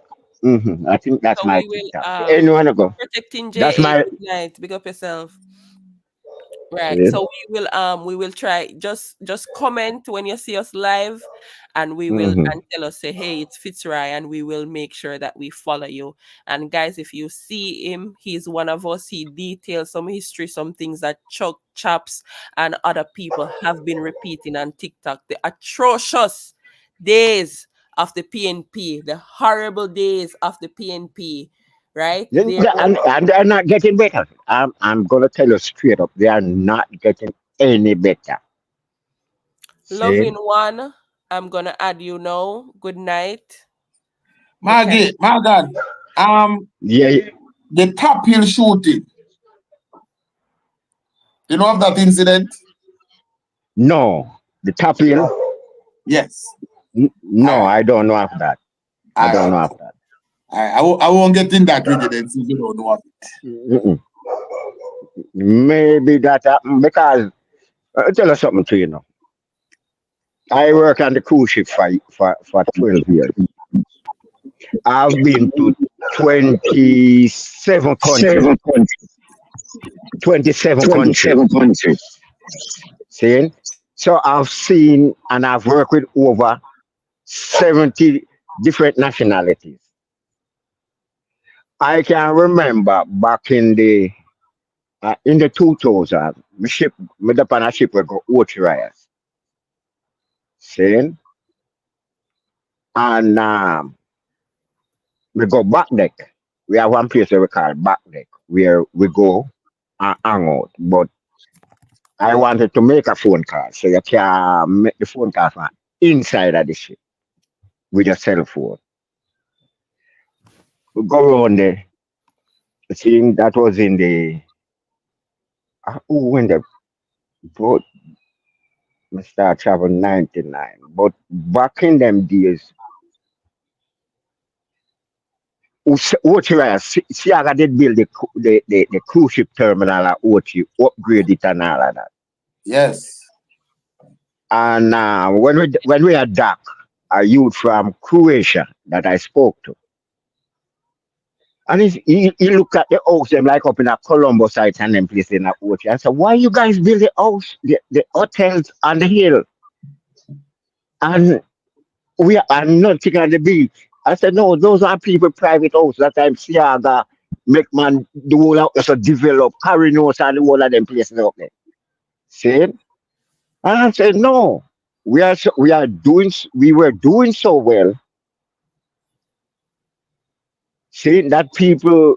I think that's So my we will TikTok. Anyone go? protecting That's JA. my. Good night. Big up yourself. Right. See? So we will try just comment when you see us live and we will Mm-hmm. and tell us say hey it's Fitzroy and we will make sure that we follow you. And guys, if you see him, he's one of us. He details some history, some things that Chuck Chaps and other people have been repeating on TikTok. The atrocious days of the PNP, the horrible days of the PNP, right? There was And they're not getting better. I'm gonna tell you straight up, they are not getting any better. loving See? one. I'm gonna add you now. Good night. Me can Maggie, my God. Um, Yeah, the Top Hill shooting. You know of that incident? no. The top hill? Yes. All No, right. I don't know of that. I All don't right. know of that. All right. I won't get in that with you then since you don't know of it. Mm-mm. Maybe that happened because I'll tell you something to you now. I work on the cruise ship for 12 years. I've been to 27 countries. 27 countries. 27 countries. See? So I've seen and I've worked with over 70 different nationalities. I can remember back in the 2000, me up on a ship we go Ochirais. See? And we go back deck. We have one place where we call back deck, where we go and hang out. But I wanted to make a phone call, so you can make the phone call from inside of the ship with your cell phone. We go around there. Seeing that was in the when the boat me start travel 99. But back in them days, Ochi Siaga did build the cruise ship terminal at Ochi, upgrade it and all of that. Yes. And when we are dock, a youth from Croatia that I spoke to, and he looked at the house them like up in a Colombo site and them place in a Ochi. I said, why you guys build the house, the hotels on the hill? And we are nothing on the beach. I said, no, those are people private house. That time Siaga make man the whole house so develop, carry notes and the whole of them places up there. See? And I said, no. We were doing so well, seeing that people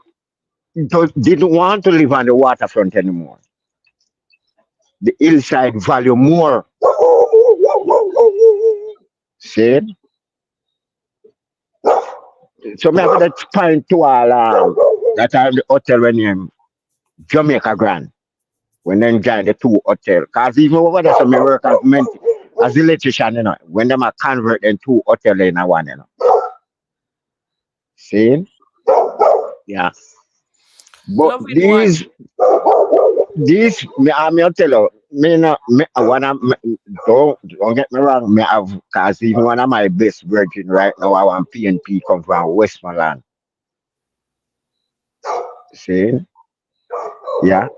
didn't want to live on the waterfront anymore. The hillside value more. See? So me have to point to all that are the hotel when you Jamaica Grand. When them join the two hotel. Cause even over there, so me work as electrician, you know. When them are convert them two hotel in a one, you know. See? Yeah. But Loving one. these me tell you, me no me one of don't get me wrong, me have cause even one of my best virgin right now I want PNP come from Westmoreland. See? Yeah.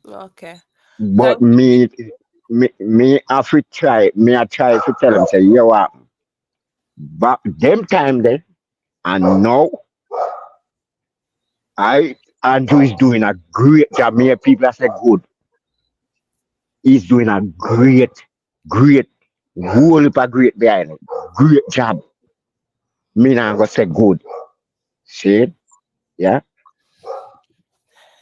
Okay. But Thank you. me have to try me I try to tell them say, you what, but them time there and now I Andrew is doing a great job. Me people are say good. He's doing a great, whole heap of great behind it. Great job. Me not gonna say good. See? Yeah.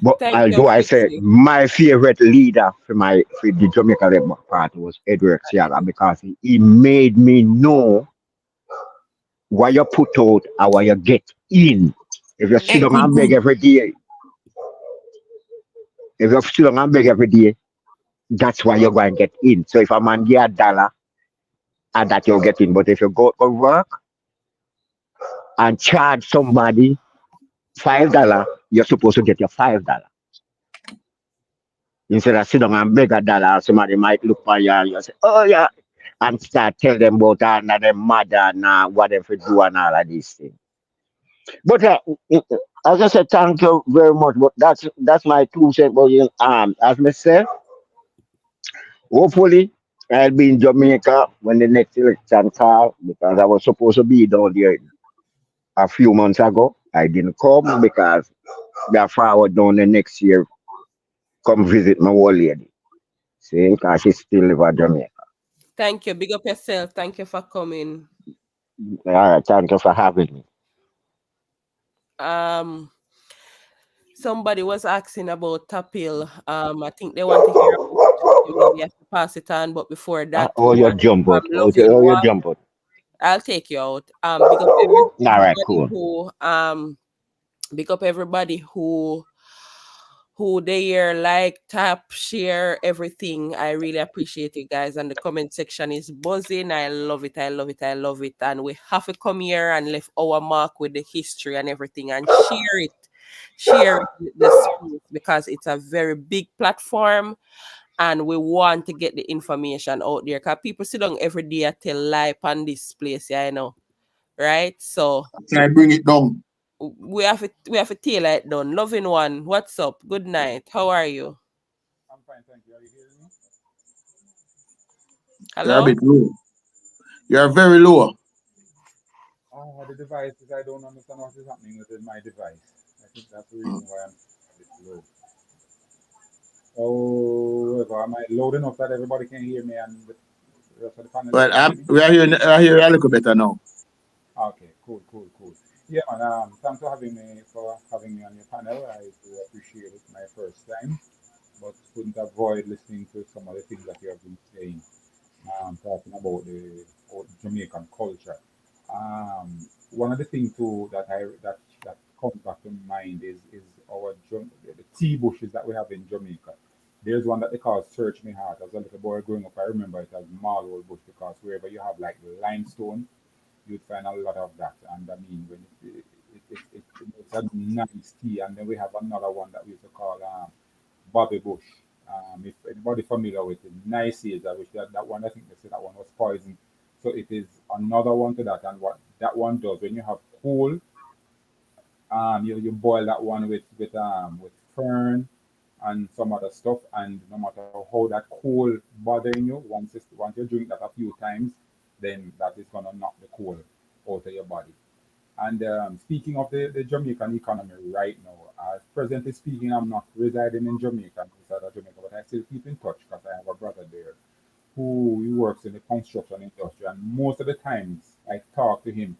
But Thank you, although I say Fitzy. my favorite leader for the Jamaica Rebel Party was Edward Siaga because he made me know what you put out and what you get in. If you sit down and beg every day, if you sit down and beg every day, that's why you're going to get in. So if a man give $1 and that you'll get in. But if you go to work and charge somebody $5, you're supposed to get your $5. Instead of sit down and beg $1, somebody might look for you and you say, oh yeah, and start tell them about another mother and whatever do and all of these things. But as I said, thank you very much. But that's my 2 cents. But as I said, hopefully I'll be in Jamaica when the next election call because I was supposed to be down there a few months ago. I didn't come because they're forward down the next year. Come visit my old lady. See, because she still live in Jamaica. Thank you. Big up yourself. Thank you for coming. All right, thank you for having me. Um, Somebody was asking about Tapil. I think they want to hear about it, so maybe I have to pass it on. But before that, we Oh, you want to jump out. loving Oh, you one. jump out. I'll take you out. Big up All right, everybody cool. who big up everybody who they hear, like, tap, share everything. I really appreciate it, guys. And the comment section is buzzing. I love it. I love it. I love it. And we have to come here and leave our mark with the history and everything and share it. Share it with the space because it's a very big platform and we want to get the information out there. Because people sit down every day and tell lie on this place, yeah, I know. Right? So Can I bring it down? we have a tailor it done. Loving one, what's up? Good night. How are you? I'm fine, thank you. Are you hearing me? You're a Hello? bit low. You're very low. The device is I don't understand what is happening with my device. I think that's the reason why I'm a bit low. However, am I loud enough that everybody can hear me and the rest of the panelists But can hear me? we are hearing a little better now. Okay, cool, cool, cool. Yeah, man. Thanks for having me on your panel. I do appreciate it. My first time, but couldn't avoid listening to some of the things that you have been saying. Talking about the Jamaican culture. One of the things too that comes back to mind is the tea bushes that we have in Jamaica. There's one that they call Search Me Heart. As a little boy growing up, I remember it as Marlwell Bush because wherever you have like limestone, you'd find a lot of that. And I mean, when it's a nice tea. And then we have another one that we used to call Bobby Bush. If anybody familiar with it, nice is that which that one I think they said that one was poison. So it is another one to that. And what that one does when you have cool, you boil that one with fern and some other stuff, and no matter how that coal bothering you, once you drink that a few times, then that is gonna knock the coal out of your body. And speaking of the Jamaican economy right now, presently speaking, I'm not residing in Jamaica, inside of Jamaica, but I still keep in touch because I have a brother there who he works in the construction industry, and most of the times I talk to him,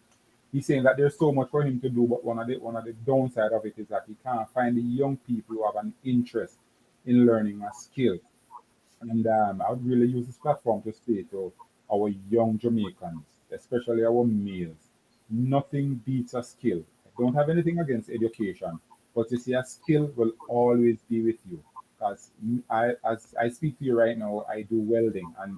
he's saying that there's so much for him to do, but one of the downside of it is that he can't find the young people who have an interest in learning a skill. And I would really use this platform to say to our young Jamaicans, especially our males, Nothing beats a skill. I don't have anything against education, but you see, a skill will always be with you. Because as I speak to you right now, I do welding, and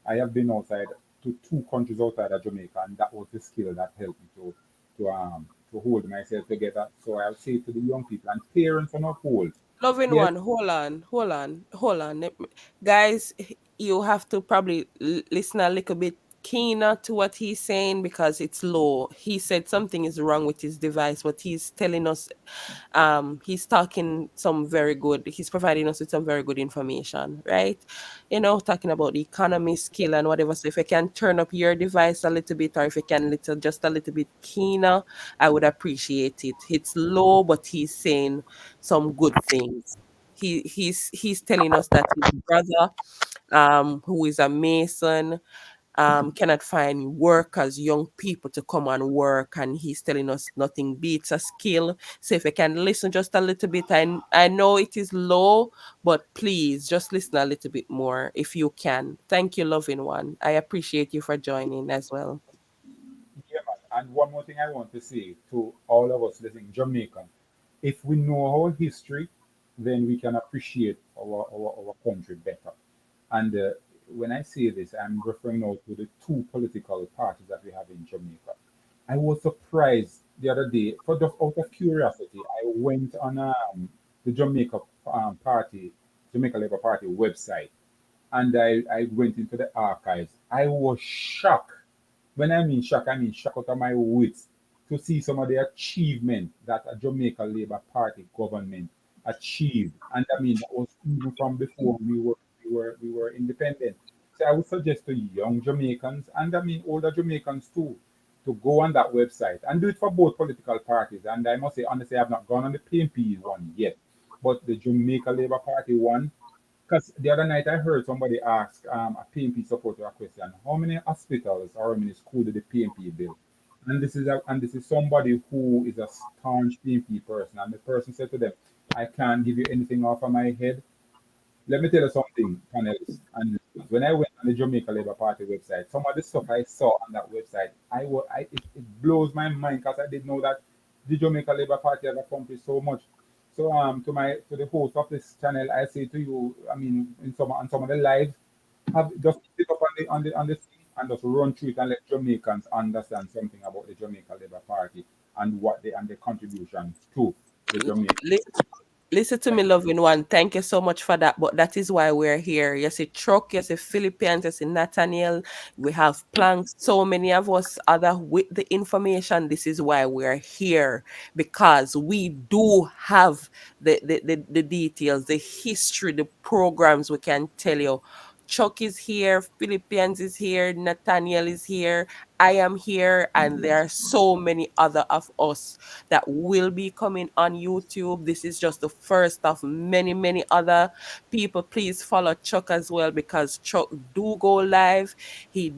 I have been outside to two countries outside of Jamaica, and that was the skill that helped me to hold myself together. So I would say to the young people and parents on a whole, Loving yes, one, hold on. Guys, you have to probably listen a little bit keener to what he's saying because it's low. He said something is wrong with his device, but he's telling us he's talking some very good, he's providing us with some very good information, right? Talking about the economy skill and whatever. So if I can turn up your device a little bit, or if I can little just a little bit keener, I would appreciate it. It's low, but he's saying some good things. He's telling us that his brother, who is a mason, cannot find workers, young people to come and work, and he's telling us nothing beats a skill. So if I can listen just a little bit, I know it is low, but please just listen a little bit more if you can. Thank you, loving one. I appreciate you for joining as well. yeah, man. And one more thing I want to say to all of us listening, Jamaican, if we know our history, then we can appreciate our country better. And when I say this, I'm referring now to the two political parties that we have in Jamaica. I was surprised the other day, for just out of curiosity, I went on the Jamaica Labour Party website, and I went into the archives. I was shocked. When I mean shocked out of my wits to see some of the achievement that a Jamaica Labour Party government achieved. And I mean that was even from before we were independent. So I would suggest to young Jamaicans and I mean older Jamaicans too to go on that website and do it for both political parties. And I must say honestly I have not gone on the PNP one yet, but the Jamaica Labour Party one, because the other night I heard somebody ask a PNP supporter a question: How many hospitals or how many schools did the PNP build? And this is somebody who is a staunch PNP person, and the person said to them, "I can't give you anything off of my head. Let me tell you something, panelists and listeners. When I went on the Jamaica Labour Party website, some of the stuff I saw on that website, it blows my mind because I didn't know that the Jamaica Labour Party has accomplished so much. So to the host of this channel, I say to you, I mean, on some of the lives, have just sit up on the scene and just run through it and let Jamaicans understand something about the Jamaica Labour Party and what they and their contribution to the Jamaican. Listen to me, loving one. Thank you so much for that. But that is why we're here. You see Truck, you see Philippines, you see Nathaniel. We have planks. So many of us other with the information. This is why we're here. Because we do have the details, the history, the programs we can tell you. Chuck is here, Philippines is here, Nathaniel is here, I am here, and there are so many other of us that will be coming on YouTube. This is just the first of many, many other people. Please follow Chuck as well because Chuck do go live. He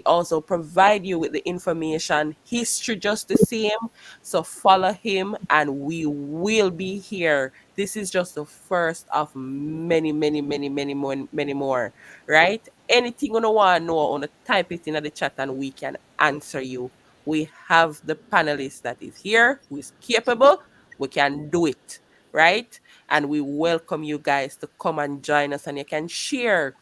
also provide you with the information, history just the same. So follow him and we will be here. This is just the first of many, many, many, many more, right? Anything you want to know, on type it in the chat and we can answer you. We have the panelist that is here, who is capable. We can do it, right? And we welcome you guys to come and join us, and you can share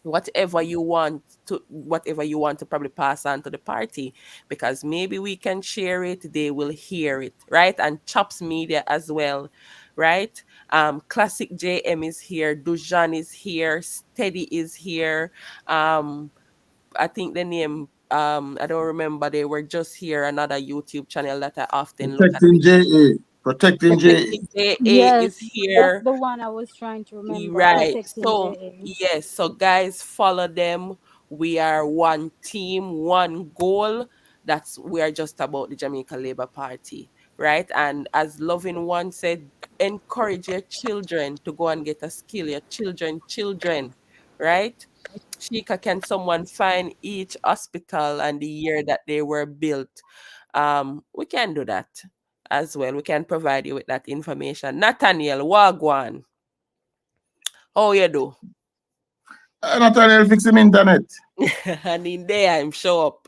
whatever you want to probably pass on to the party, because maybe we can share it, they will hear it, right? And Chops Media as well, right? Classic JM is here, Dujan is here, Steady is here. I think the name, I don't remember, they were just here, another YouTube channel that I often look at. Protecting JA. Protecting JA. Protecting JA is Yes, that's here. the one I was trying to remember. Right. Protecting So, JA. yes. So, guys, follow them. We are one team, one goal. We are just about the Jamaica Labour Party, right? And as Loving One said, encourage your children to go and get a skill. Your children, right? Shika, can someone find each hospital and the year that they were built? We can do that as well. We can provide you with that information. Nathaniel, Wagwan. Oh, you do. Nathaniel fix him internet. And in there, I'm sure up.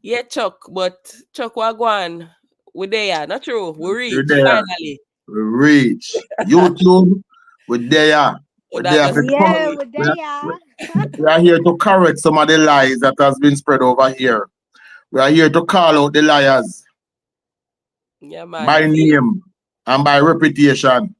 Yeah, Chuck, but Chuck Wagwan, we there, not true. We We're reach there. finally. We reach. YouTube, we're there. Oh, We're that there go for Yeah, see. we're there. we are here to correct some of the lies that has been spread over here. We are here to call out the liars Yeah, man. by name and by reputation.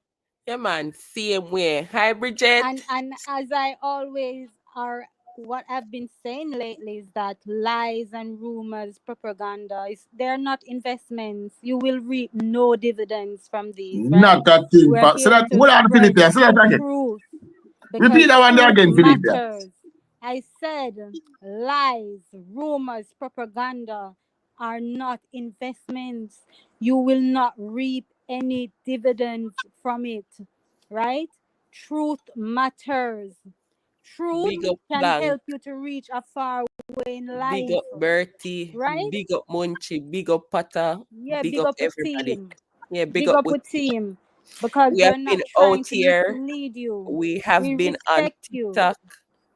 Yeah, man. Same way. Hi, Bridget. And as I always are, what I've been saying lately is that lies and rumors, propaganda is they're not investments. You will reap no dividends from these, right? Not a thing. We're So here that to hold on, spread Philippe. Say that again. truth Repeat because that one there truth again, Philippe. matters. I said lies, rumors, propaganda are not investments. You will not reap any dividends from it, right? Truth matters. Truth Big up can Blank. help you to reach a far way in Big life, up Bertie. right? Big up Munchie. Big up Potter. Yeah, Big big up up with everybody. team. Yeah, big Big up up with with team because we have they're not been out trying to here. mislead you. We have We been on respect you. TikTok.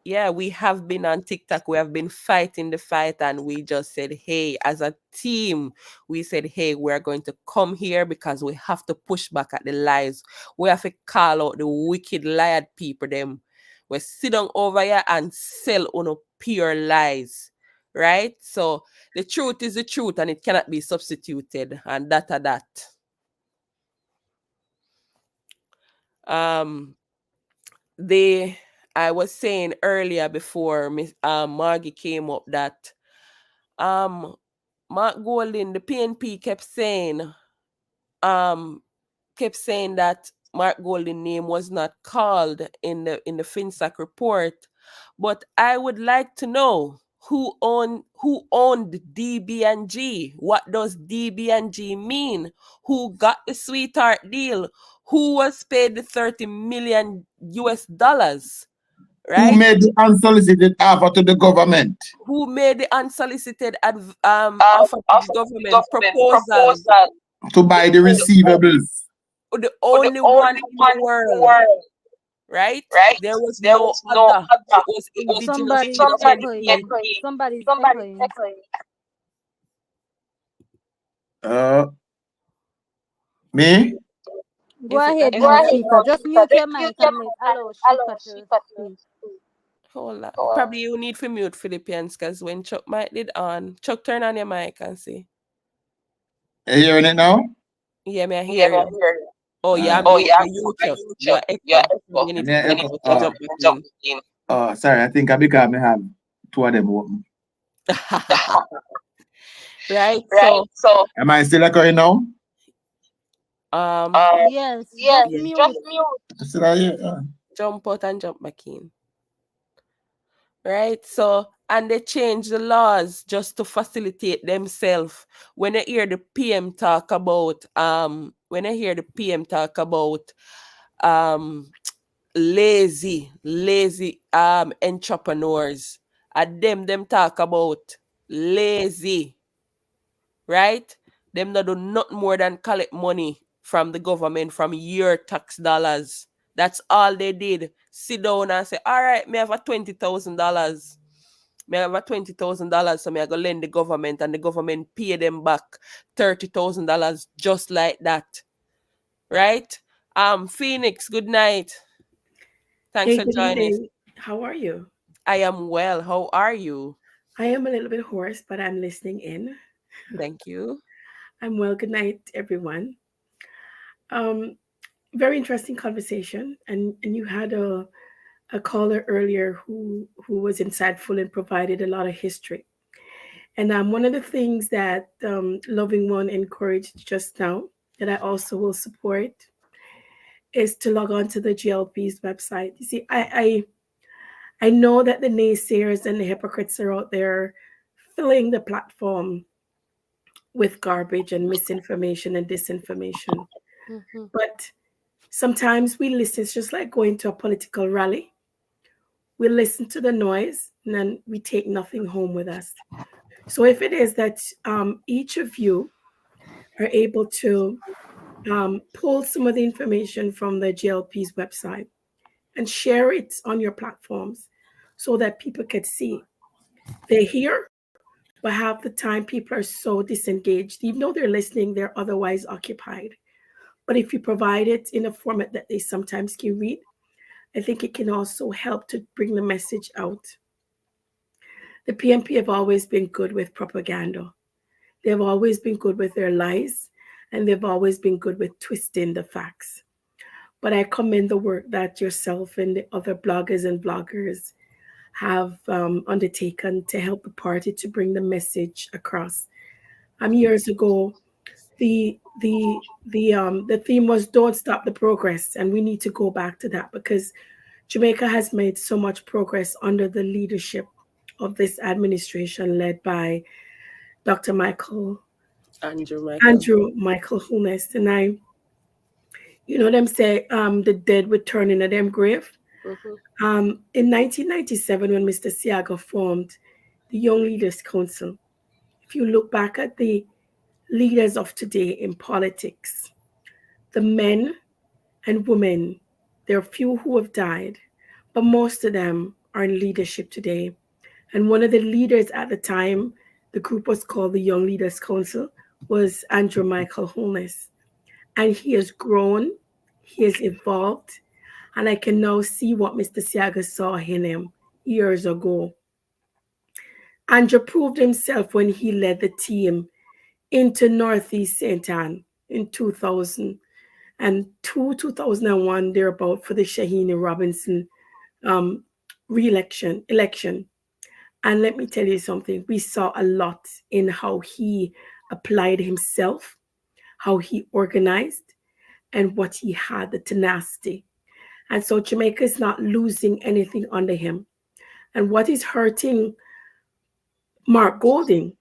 Yeah, we have been on TikTok. We have been fighting the fight, and we just said, hey, as a team, we said, hey, we're going to come here because we have to push back at the lies. We have to call out the wicked lied people. Them we sit down over here and sell on pure lies. Right? So the truth is the truth and it cannot be substituted. And that. Um they I was saying earlier before Miss Margie came up that um Mark Golding, the PNP um kept saying that Mark Golding name was not called in the FinSac report. But I would like to know who owned DB&G. What does DB&G mean? Who got the sweetheart deal? Who was paid the 30 million US dollars? Who Right? made the unsolicited offer to the government Who made the unsolicited offer to the government proposal? to buy the receivables? The only one in the world, right? There was no other. It was indigenous to Somebody's the PNP. echoing. Somebody's echoing. Uh, me? Go Is it ahead that now, echo? Shika. Just mute your mic and allow Shika to speak. Hold on. Probably you need to mute Philippines because when Chuck mic did on, Chuck turn on your mic and see. You hearing it now? Yeah, me I hear you. Oh yeah, you Chuck. You echo. You need And to then come echo. out and jump back in. Sorry, I think I because I have two of them open. Right? So Am I still echoing now? um Yes, just yeah, mute. Still I hear? jump out and jump back in. Right? So, and they change the laws just to facilitate themselves. When I hear the PM talk about, um, lazy entrepreneurs, and them talk about lazy, right? Them not do nothing more than collect money from the government from your tax dollars. That's all they did. Sit down and say, all right, me have a $20,000. Me have a $20,000, so me I go lend the government and the government pay them back $30,000 just like that. Right? Phoenix, good night. Thanks Hey, for good joining. evening. How are you? I am well. How are you? I am a little bit hoarse, but I'm listening in. Thank you. I'm well. Good night, everyone. Um, Very interesting conversation, and you had a caller earlier who was insightful and provided a lot of history. And one of the things that Loving One encouraged just now that I also will support is to log on to the GLP's website. You see, I know that the naysayers and the hypocrites are out there filling the platform with garbage and misinformation and disinformation. Mm-hmm. But sometimes we listen, it's just like going to a political rally. We listen to the noise and then we take nothing home with us. So if it is that each of you are able to pull some of the information from the GLP's website and share it on your platforms so that people can see. They're here, But half the time, people are so disengaged. Even though they're listening, they're otherwise occupied. But if you provide it in a format that they sometimes can read, I think it can also help to bring the message out. The PNP have always been good with propaganda. They've always been good with their lies, and they've always been good with twisting the facts. But I commend the work that yourself and the other bloggers and vloggers have undertaken to help the party to bring the message across. Years ago, the theme was "Don't Stop the Progress," and we need to go back to that because Jamaica has made so much progress under the leadership of this administration led by Dr. Andrew Michael. Andrew Michael Hunes. And you know them say the dead return in a them grave. Mm-hmm. In 1997, when Mr. Siaga formed the Young Leaders Council, if you look back at the leaders of today in politics, the men and women, there are few who have died, but most of them are in leadership today. And one of the leaders at the time, the group was called the Young Leaders Council, was Andrew Michael Holness. And he has grown, he has evolved, and I can now see what Mr. Siaga saw in him years ago. Andrew proved himself when he led the team into Northeast St. Ann in 2002, 2001, thereabout, for the Shahini Robinson um, election. And let me tell you something, we saw a lot in how he applied himself, how he organized, and what he had, the tenacity. And so Jamaica is not losing anything under him. And what is hurting Mark Golding,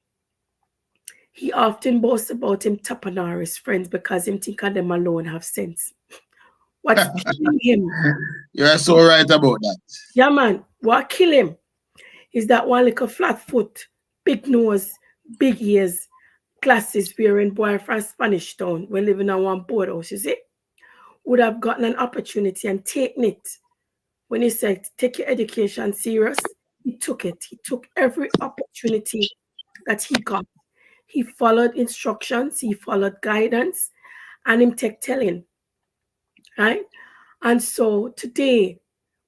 he often boasts about him tapping on his friends because him think of them alone have sense. What's killing him? You're so right about that. Yeah, man. What kill him is that one little flat foot, big nose, big ears, glasses wearing boy from Spanish Town. We're living on one boardhouse, you see? Would have gotten an opportunity and taken it. When he said, take your education serious, he took it. He took every opportunity that he got. He followed instructions, he followed guidance, and him take telling, right? And so today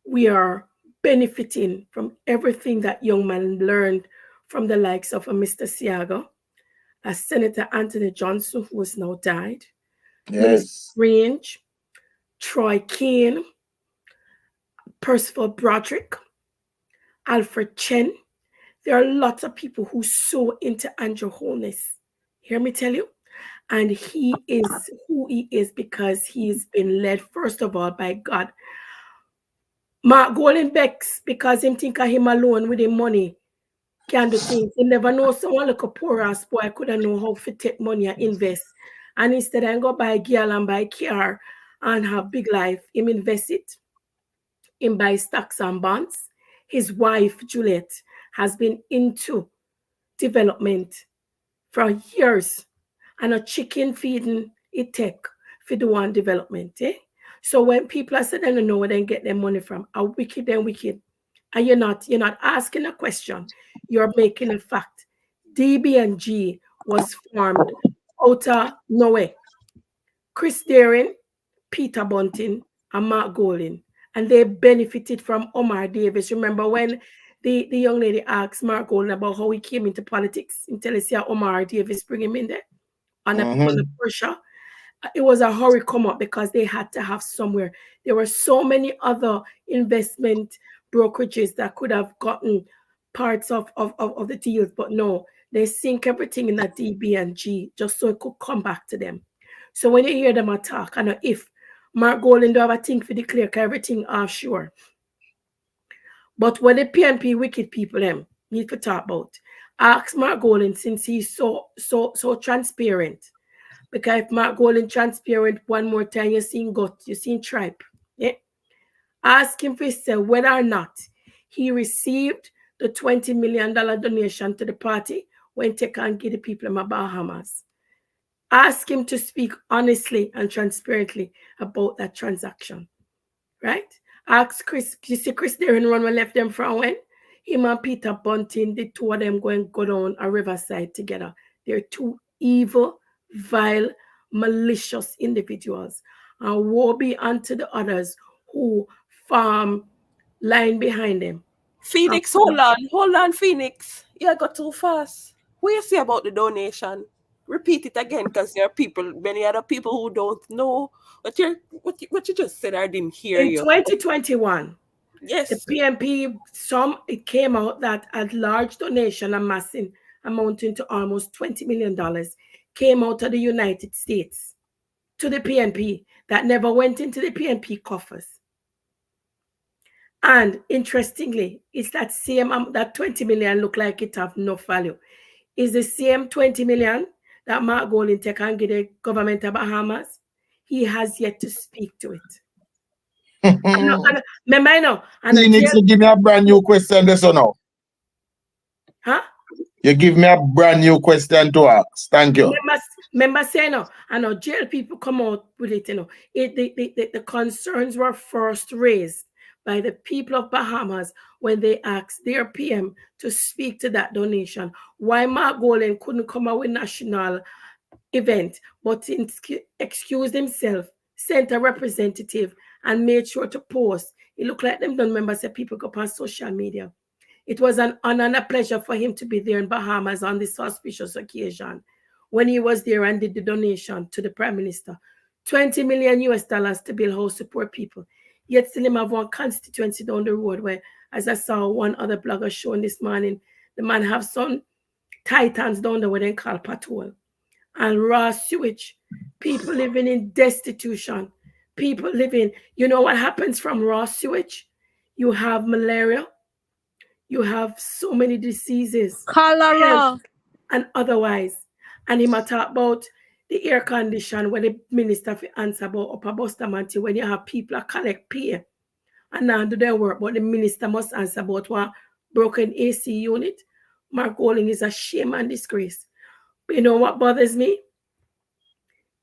we are benefiting from everything that young man learned from the likes of a Mr. Siaga, a Senator Anthony Johnson, who has now died, Minister Yes. Range, Troy Kane, Percival Broderick, Alfred Chen. There are lots of people who so into Andrew Holness. Hear me tell you? And he is who he is because he's been led, first of all, by God. Mark Golden Becks, because him think of him alone with him money, can do things. He never know someone like a poor ass boy couldn't know how to take money and invest. And instead I go buy gear and buy car and have big life, him invest it. Him buy stocks and bonds. His wife, Juliet, has been into development for years. And a chicken feeding it take for the one development. Eh? So when people are saying they don't know where they get their money from, are wicked and wicked. And you're not asking a question, you're making a fact. DB&G was formed out of nowhere. Chris Daring, Peter Bunting, and Mark Golding. And they benefited from Omar Davis. Remember when the young lady asked Mark Golding about how he came into politics? Until he said Omar Davis bring him in there on a Mm-hmm. pressure. It was a hurry come up because they had to have somewhere. There were so many other investment brokerages that could have gotten parts of the deals, but no, they sink everything in that DB&G just so it could come back to them. So when you hear them attack, I know if Mark Golding do have a thing for the clear, everything offshore. But when the PNP wicked people them need to talk about, ask Mark Golding since he's so transparent. Because if Mark Golding transparent one more time, you seen gut, you seen tripe. Yeah? Ask him for say whether or not he received the $20 million donation to the party when take and give the people in my Bahamas. Ask him to speak honestly and transparently about that transaction. Right? Ask Chris, you see Chris there and run when left them from when? Him and Peter Bunting, the two of them go down a riverside together. They're two evil, vile, malicious individuals. And woe be unto the others who farm lying behind them. Phoenix, hold on, Phoenix. You got too fast. What you say about the donation? Repeat it again, because there are people, many other people who don't know what you just said. I didn't hear In you. 2021, the Yes. PMP, it came out that a large donation amassing amounting to almost $20 million came out of the United States to the PNP that never went into the PNP coffers. And interestingly, it's that same that 20 million look like it have no value. Is the same 20 million that Mark Golding take and give the government of Bahamas. He has yet to speak to it. Remember, I know. Phoenix, you give me a brand new question this or now. Huh? You give me a brand new question to ask. Thank you. Remember saying, no, I know jail people come out with it, you know. The concerns were first raised by the people of Bahamas when they asked their PM to speak to that donation. Why Mark Golding couldn't come out with national event, but excused himself, sent a representative, and made sure to post. It looked like them don't remember say people go on social media. It was an honor and a pleasure for him to be there in Bahamas on this auspicious occasion when he was there and did the donation to the Prime Minister. 20 million US dollars to build house to poor people. Yet still him have one constituency down the road where, as I saw one other blogger showing this morning, the man have some titans down there where they call patrol. And raw sewage. People living in destitution. People living, you know what happens from raw sewage? You have malaria. You have so many diseases. Cholera. And otherwise. And he might talk about the air condition when the minister answer about Upper Bustamante when you have people collect pay and now do their work, but the minister must answer about what broken AC unit. Mark Golding is a shame and disgrace. But you know what bothers me?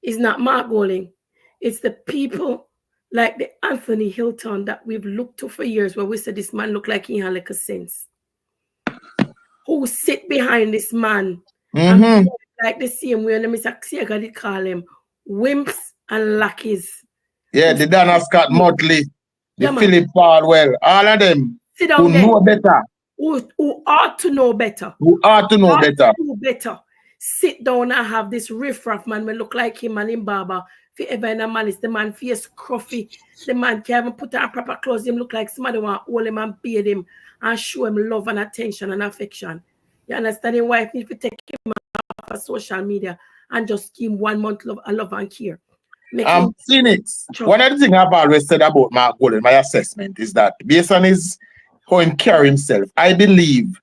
It's not Mark Golding. It's the people like the Anthony Hilton that we've looked to for years where we said this man look like he had like a sense. Who sit behind this man and like the same way Mr. Xiega did call him wimps and lackeys. Yeah, the Dana Scott Motley, the Philip Falwell, all of them who know better. Who ought to know better. Who ought to know better. Do better. Sit down and have this riffraff man will look like him and him barber. If ever in a man is the man face scruffy. The man can't even put on proper clothes. Him look like somebody want to hold him and beard him and show him love and attention and affection. You understand? His wife need to take him off of social media and just give him 1 month love and care. Phoenix, one of the things I've always said about Mark Golding, my assessment is that based on how he carry himself, I believe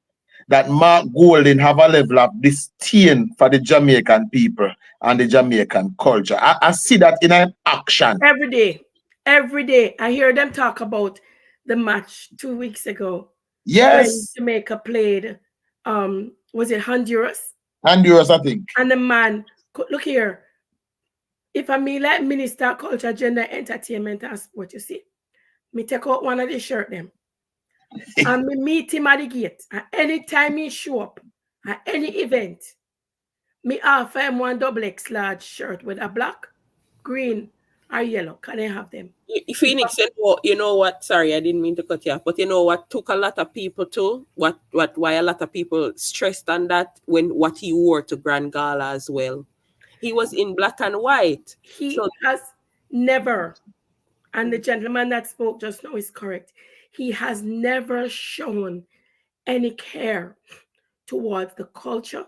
that Mark Golding have a level of disdain for the Jamaican people and the Jamaican culture. I see that in an action. Every day. I hear them talk about the match 2 weeks ago. Yes. When Jamaica played, was it Honduras? Honduras, I think. And the man, look here. If I me like Minister Culture, Gender, Entertainment and Sport, you see, me take out one of the shirt them. And me meet him at the gate. And anytime he show up at any event, me offer him one XX large shirt with a black, green, or yellow. Can I have them? Phoenix, you know what? Sorry, I didn't mean to cut you off. But you know what took a lot of people too? Why a lot of people stressed on that when what he wore to Grand Gala as well. He was in black and white. He has never, and the gentleman that spoke just now is correct, he has never shown any care towards the culture,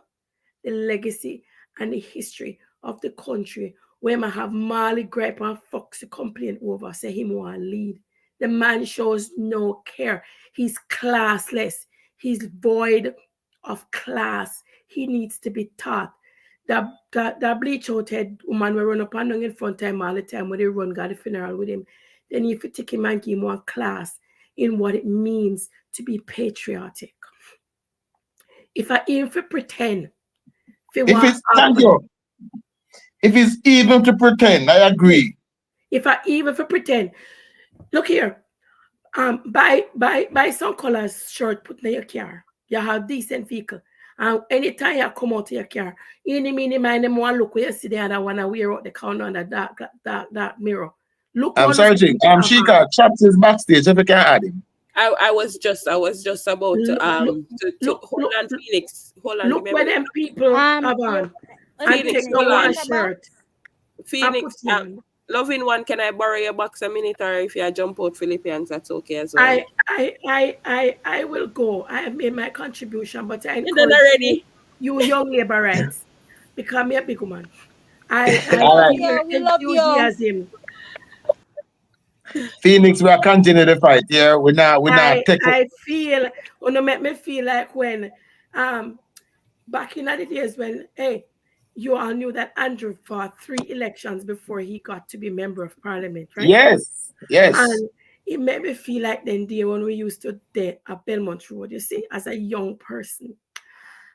the legacy, and the history of the country where I have Marley Gripe and Foxy complain over, say him want to lead. The man shows no care. He's classless. He's void of class. He needs to be taught. That bleach out head woman will run up and down in front of him all the time when they run got the funeral with him. Then if you take him and give him one class in what it means to be patriotic. If I even pretend, if it's even to pretend, I agree. If I even pretend, look here, Buy some colors shirt, put in your car. You have decent vehicle. And anytime you come out of your car, any mind them one look where you see the other one and wear out the corner on the dark mirror. Look I'm on sorry, Jake. Shika, Chaps is backstage. If you can add him. I was just about look, to look, hold on, Phoenix. Hold on, give look me a where minute. them people have on. Let And me Phoenix, take finish. the hold You one on. want a shirt box? and put Phoenix, it on. loving one, can I borrow your box a minute, or if you jump out Philippians, that's okay as well. I will go. I have made my contribution, but I You done encourage already? you young labor rights, become a big woman. We I All love right. feel you. We love you. enthusiasm. Phoenix, we are continuing the fight. Yeah, we're not taking. I feel make me feel like when back in the days when you all knew that Andrew fought 3 elections before he got to be member of parliament, right? Yes. And it made me feel like then day when we used to there at Belmont Road, you see, as a young person.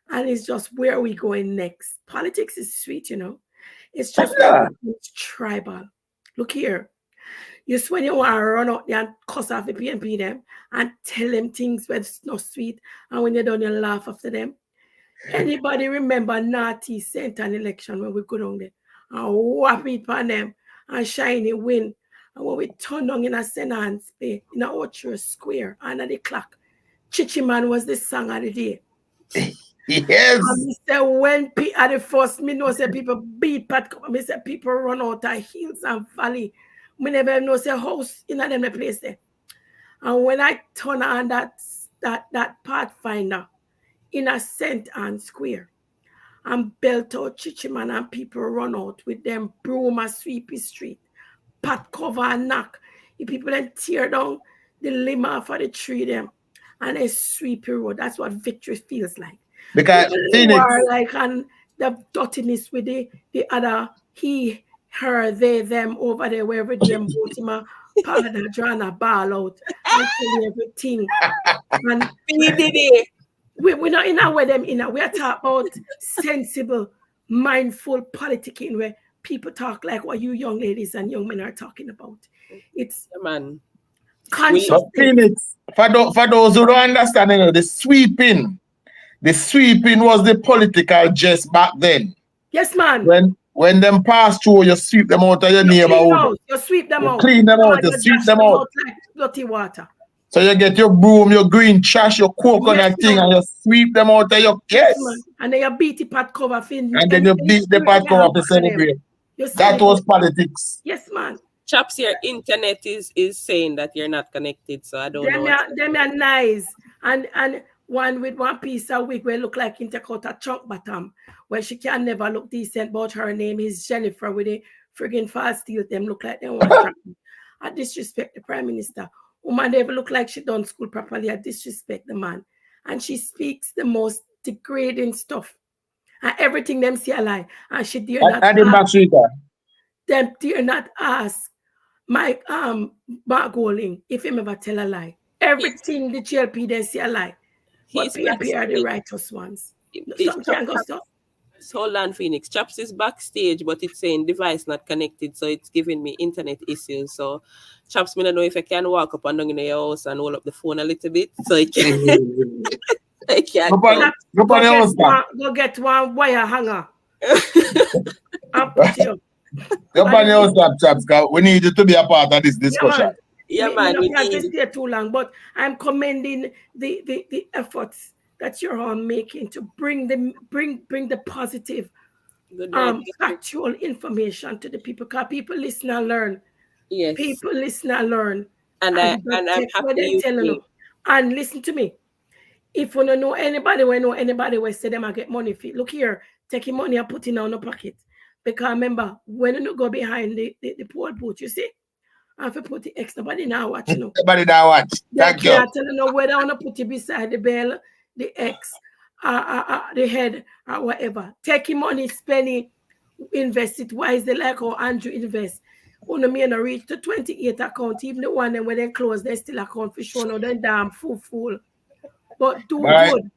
And it's just where are we going next? Politics is sweet, you know. It's just when Yeah. it becomes tribal. Look here. You when you want to run out there and cuss off the PNP them and tell them things that's not sweet, and when you're done, you laugh after them. Anybody remember Naughty sent an election when we go down there and whap it on them and shiny win? And when we turn down in a Senance Bay, in a Orchard Square, under the clock, Chichi Man was the song of the day. Yes. And me say when at the first, me know say people beat Pat, me say people run out of hills and valley. Me never know say house in a them place there. And when I turn on that Pathfinder in a St. Anne Square, and belt out Chichiman and people run out with them broom and sweep the street, pat cover and knock. The people then tear down the limb off of the tree them and they sweep the road. That's what victory feels like. Because People who Phoenix, are like and the dirtiness with the other he, her, they, them over there wherever they both him a powder drawing a ball out and tell you everything. And we're not in our way them in. We are talking about sensible, mindful politicking where people talk like what you young ladies and young men are talking about. It's Yeah, man. conscious. but Phoenix, for those who don't understand, you know, the sweeping was the political jest back then. Yes, man. When them pass through, you sweep them out of your neighborhood. You sweep them You out. clean them out, you You sweep dash them them out. out like dirty water. So you get your broom, your green trash, your coconut Yes, thing, man. and you sweep them out of your Yes, man. yes. And then you beat the pot cover fin. And then you beat the part cover to celebrate. You That was politics. Yes, man. Chaps, your internet is saying that you're not connected, so I don't know. Them are nice. And one with one piece of wig where look like in take out a chunk bottom, where she can never look decent, but her name is Jennifer with a friggin' false teeth. Them look like they want to drop me. I disrespect the Prime Minister. Woman never look like she done school properly. I disrespect the man. And she speaks the most degrading stuff. And everything them say a lie. And she dare not ask. Them dare not ask Mike Mark Golding if him ever tell a lie. Everything the GLP they say a lie. But PNP are the righteous ones. Some can go stuff. Hold on, Phoenix. Chaps is backstage, but it's saying device not connected, so it's giving me internet issues. So, Chaps, me don't know if I can walk up and down in your house and hold up the phone a little bit, so I can. I can't. Go get one wire hanger. And put it up. Chaps, we need you to be a part of this discussion. Yeah, man. I can't stay too long, but I'm commending the efforts that you're all making to bring the positive factual information to the people, because people listen and learn. Yes. People listen and learn. And I'm happy you. And listen to me. If you don't know anybody, we say them I get money for. Look here, taking money and putting it on the pocket. Because remember, when you go behind the poll booth, you see, I have to put the X. Nobody now watch, you know. Nobody now watch. Thank you. I tell you know whether I want to put it beside the bell, the X, the head, or whatever. Taking money, spending, invest it wisely, like how Andrew invest. When me and reach to 28 account, even the one when they close, they still account for sure. No, then damn full. But do good.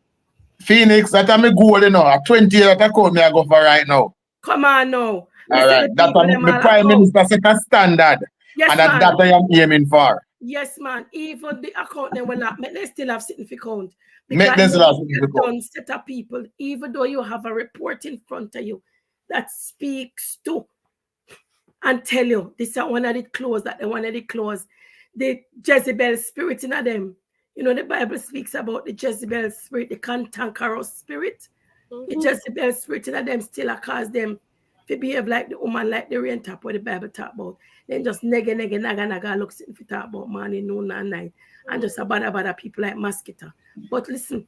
Phoenix, that I'm a goal, you know. At 28 account, me I go for right now. Come on now. All right. That's the Prime Minister set a standard. Yes, and that I am aiming for. Yes, man. Even the account they will not make they still have sitting for count. Make Because them you still have know something a to go. done set of people, even though you have a report in front of you that speaks to and tell you this is one of the clothes that they wanted to close. The Jezebel spirit in them. You know, the Bible speaks about the Jezebel spirit, the cantankerous spirit. The Jezebel spirit in them still cause them to behave like the woman, like the rain tap what the Bible talk about. Then just naga looks if you talk about morning, noon, and night. And just a bad people like mosquito. But listen,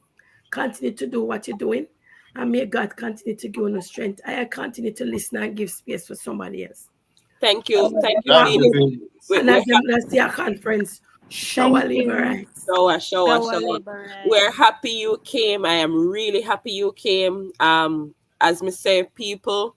continue to do what you're doing. And may God continue to give you strength. I continue to listen and give space for somebody else. Thank you. Thank you, Thank Thank you, Phoenix. you. Phil. And We're as them last year conference, shower Thank labor you. rights. Shower shower. labor We're rights. happy you came. I am really happy you came. As me say, people,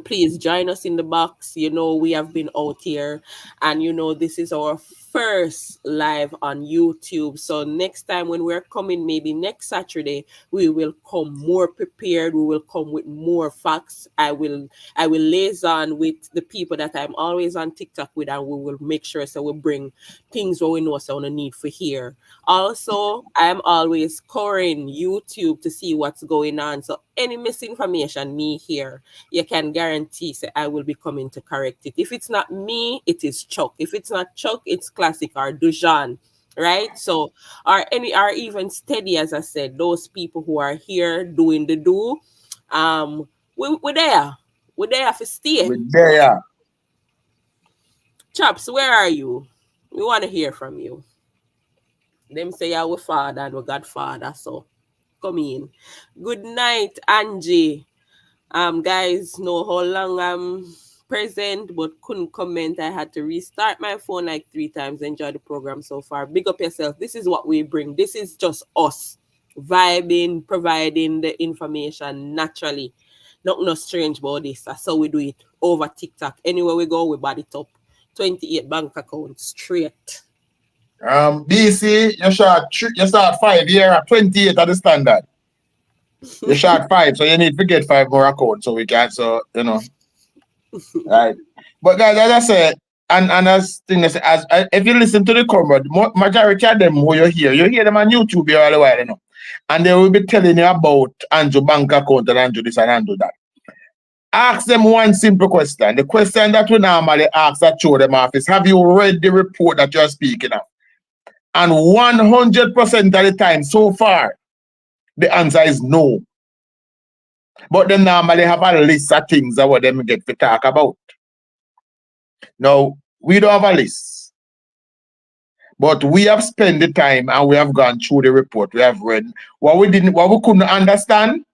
please join us in the box. We have been out here, and this is our first live on YouTube. So next time when we're coming, maybe next Saturday, we will come more prepared. We will come with more facts. I will liaison with the people that I'm always on TikTok with, and we will make sure so we bring things what we know so we need for here. Also, I'm always covering YouTube to see what's going on. So any misinformation me here, you can guarantee say I will be coming to correct it. If it's not me, it is Chuck. If it's not Chuck, it's Classic or Dujan. Right? So or even steady, as I said, those people who are here doing the do, we're there. We're there for stay. We're there. Chops, where are you? We want to hear from you. Them say our father and we godfather, so come in. Good night, Angie. Guys know how long I'm present but couldn't comment. I had to restart my phone like 3 times. Enjoy the program so far. Big up yourself. This is what we bring. This is just us vibing, providing the information naturally. Nothing strange about this. That's how we do it over TikTok. Anywhere we go, we body it up. 28 bank accounts straight. BC, you start 5 year at 28 at the standard. You shot 5, so you need to get 5 more accounts so we can right. But guys, as I said, and as thing as if you listen to the cover, majority of them who you hear them on YouTube here all the while, and they will be telling you about Andrew bank account and Andrew this and Andrew that. Ask them one simple question. The question that we normally ask that show them off is, have you read the report that you're speaking of? And 100% of the time so far, the answer is no. But they normally have a list of things that what them get to talk about. Now, we don't have a list. But we have spent the time and we have gone through the report. We have read what we couldn't understand.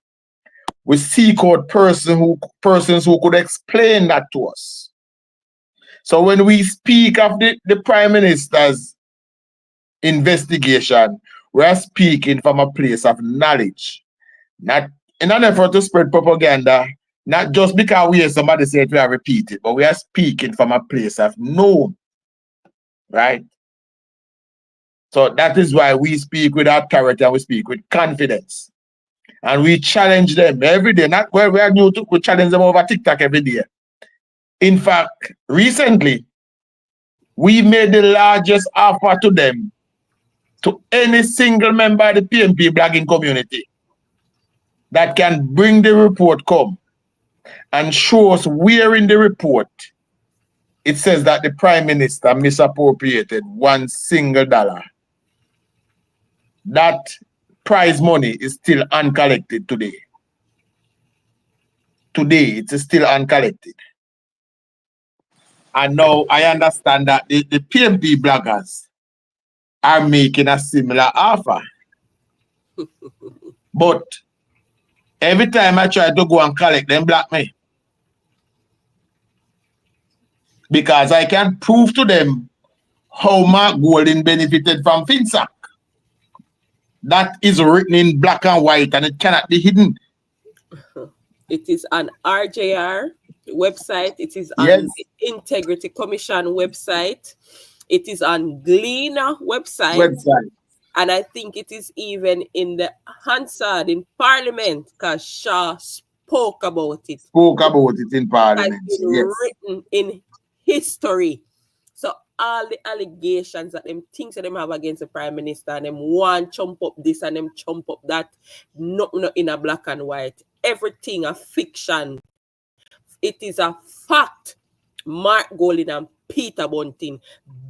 We seek out persons who could explain that to us. So when we speak of the Prime Minister's investigation, we are speaking from a place of knowledge, not in an effort to spread propaganda, not just because we hear somebody say it, we are repeating, but we are speaking from a place of known, right? So that is why we speak with authority and we speak with confidence. And we challenge them every day. Not where we are new to, we challenge them over TikTok every day. In fact, recently, we made the largest offer to them, to any single member of the PMP blogging community that can bring the report come and show us where in the report it says that the Prime Minister misappropriated $1. That prize money is still uncollected today. Today, it is still uncollected. And now I understand that the PMP bloggers are making a similar offer. But every time I try to go and collect them, block me. Because I can prove to them how Mark Golding benefited from FinSac. That is written in black and white and it cannot be hidden. It is on RJR website. It is Yes. on the Integrity Commission website. It is on Gleaner website. And I think it is even in the Hansard in Parliament because Shaw spoke about it. Spoke about it in Parliament. Has been Yes. written in history. So all the allegations that them things that them have against the Prime Minister, and them want chump up this and them chump up that, nothing in a black and white. Everything a fiction. It is a fact. Mark Golding and Peter Bunting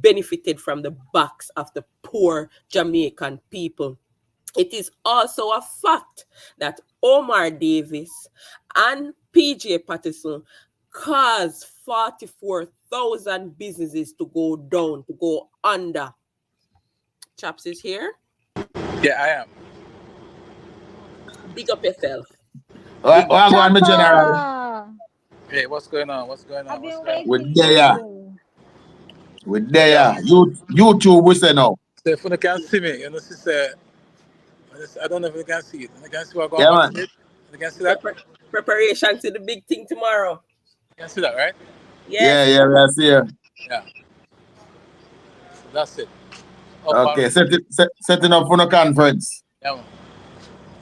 benefited from the backs of the poor Jamaican people. It is also a fact that Omar Davis and PJ Patterson caused 44,000 businesses to go down, to go under. Chaps is here. Yeah, I am. Big up yourself. What go on, my general? Chopper, Hey, what's going on? What's going on? I've What's been going on? With waiting for there, you. with there. Yeah. YouTube, we say now. So if you can see me, you know, sister, I don't know if you can see it. You can see what going Yeah, on man. backstage. You can see that? Preparation to the big thing tomorrow. You can see that, right? Yes. Yeah, that's here. Yeah. So that's it. Up Okay, and, setting up for the conference. yeah, man.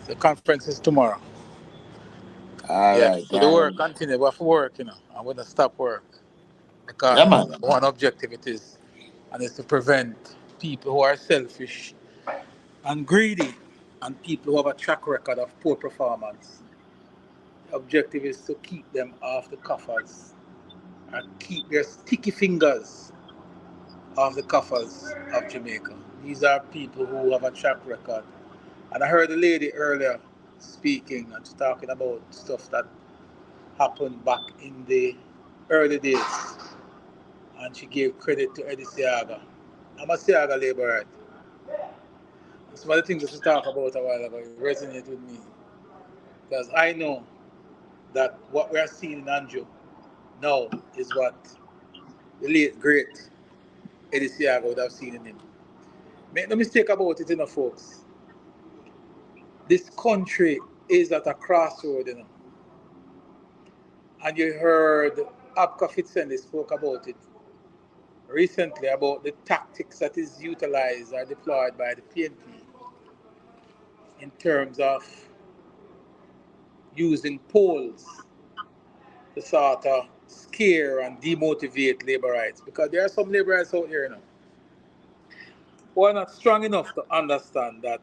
The conference is tomorrow. All Yeah. right. So the work continue. We have to work, you know. I'm going to stop work. Because Yeah, man. one objective it is, and it's to prevent people who are selfish and greedy and people who have a track record of poor performance. The objective is to keep them off the coffers and keep their sticky fingers off the coffers of Jamaica. These are people who have a track record. And I heard a lady earlier speaking and she's talking about stuff that happened back in the early days. And she gave credit to Eddie Seaga. I'm a Seaga laborer. Some of the things that she talked about a while ago resonate with me. Because I know that what we are seeing in Anjo now is what the late great Eddie Seaga would have seen in him. Make no mistake about it, folks. This country is at a crossroad, And you heard Abka Fitzendi spoke about it recently about the tactics that is utilized or deployed by the PNP in terms of using polls to sort of scare and demotivate labor rights. Because there are some labor rights out here, who are not strong enough to understand that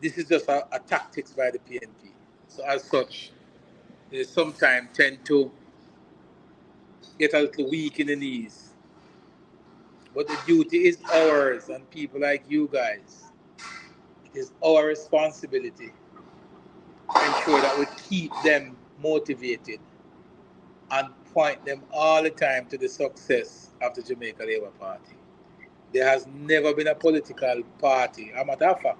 this is just a tactics by the PNP. So as such, they sometimes tend to get a little weak in the knees. But the duty is ours, and people like you guys, it is our responsibility to ensure that we keep them motivated and point them all the time to the success of the Jamaica Labour Party. There has never been a political party. As a matter of fact,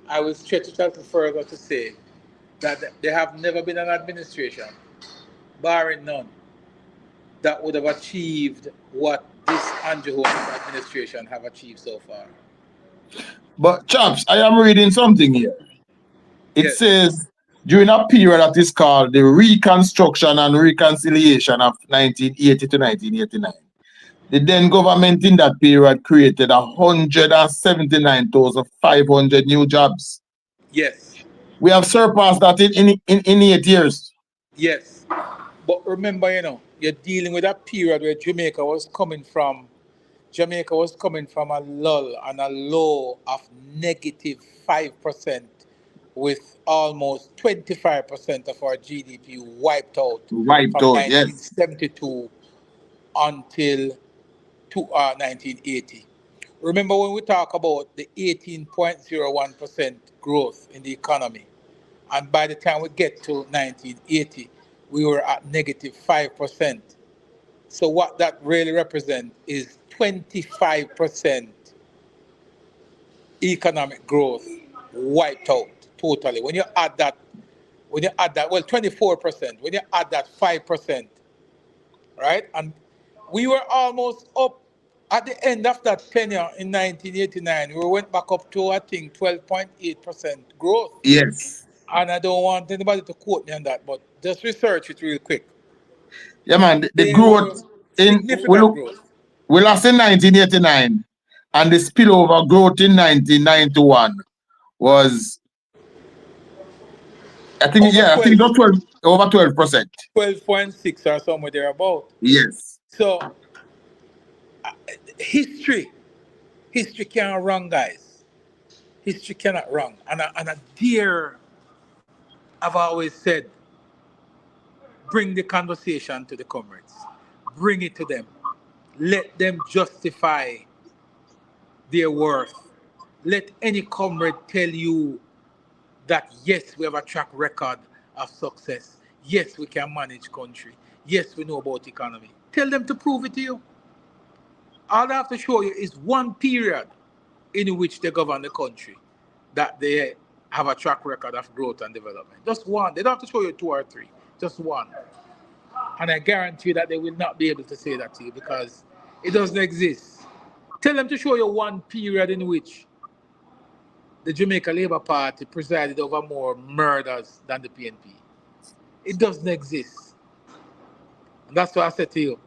I will stretch it a little further to say that there have never been an administration, barring none, that would have achieved what this Andrew Holmes administration have achieved so far. But chaps, I am reading something here. It Yes. says during a period that is called the Reconstruction and Reconciliation of 1980 to 1989. The then government in that period created 179,500 new jobs. Yes. We have surpassed that in 8 years. Yes. But remember, you're dealing with a period where Jamaica was coming from a lull and a low of negative 5% with almost 25% of our GDP wiped out Wiped from out, yes. 1972 until 1980. Remember when we talk about the 18.01% growth in the economy, and by the time we get to 1980, we were at negative 5%. So what that really represents is 25% economic growth wiped out totally. When you add that, well, 24%, when you add that 5%, right? And we were almost up at the end of that tenure in 1989. We went back up to, I think, 12.8% growth. Yes. And I don't want anybody to quote me on that, but just research it real quick. Yeah, man. The They were growth significant growth. we lost in 1989, and the spillover growth in 1991 was, I think it was over 12%. 12.6 or somewhere thereabout. Yes. So History, history can't wrong, guys. History cannot wrong. And a dear, I've always said, bring the conversation to the comrades. Bring it to them. Let them justify their worth. Let any comrade tell you that yes, we have a track record of success. Yes, we can manage country. Yes, we know about economy. Tell them to prove it to you. All I have to show you is one period in which they govern the country that they have a track record of growth and development. Just one. They don't have to show you two or three. Just one. And I guarantee you that they will not be able to say that to you because it doesn't exist. Tell them to show you one period in which the Jamaica Labour Party presided over more murders than the PNP. It doesn't exist. And that's why I said to you,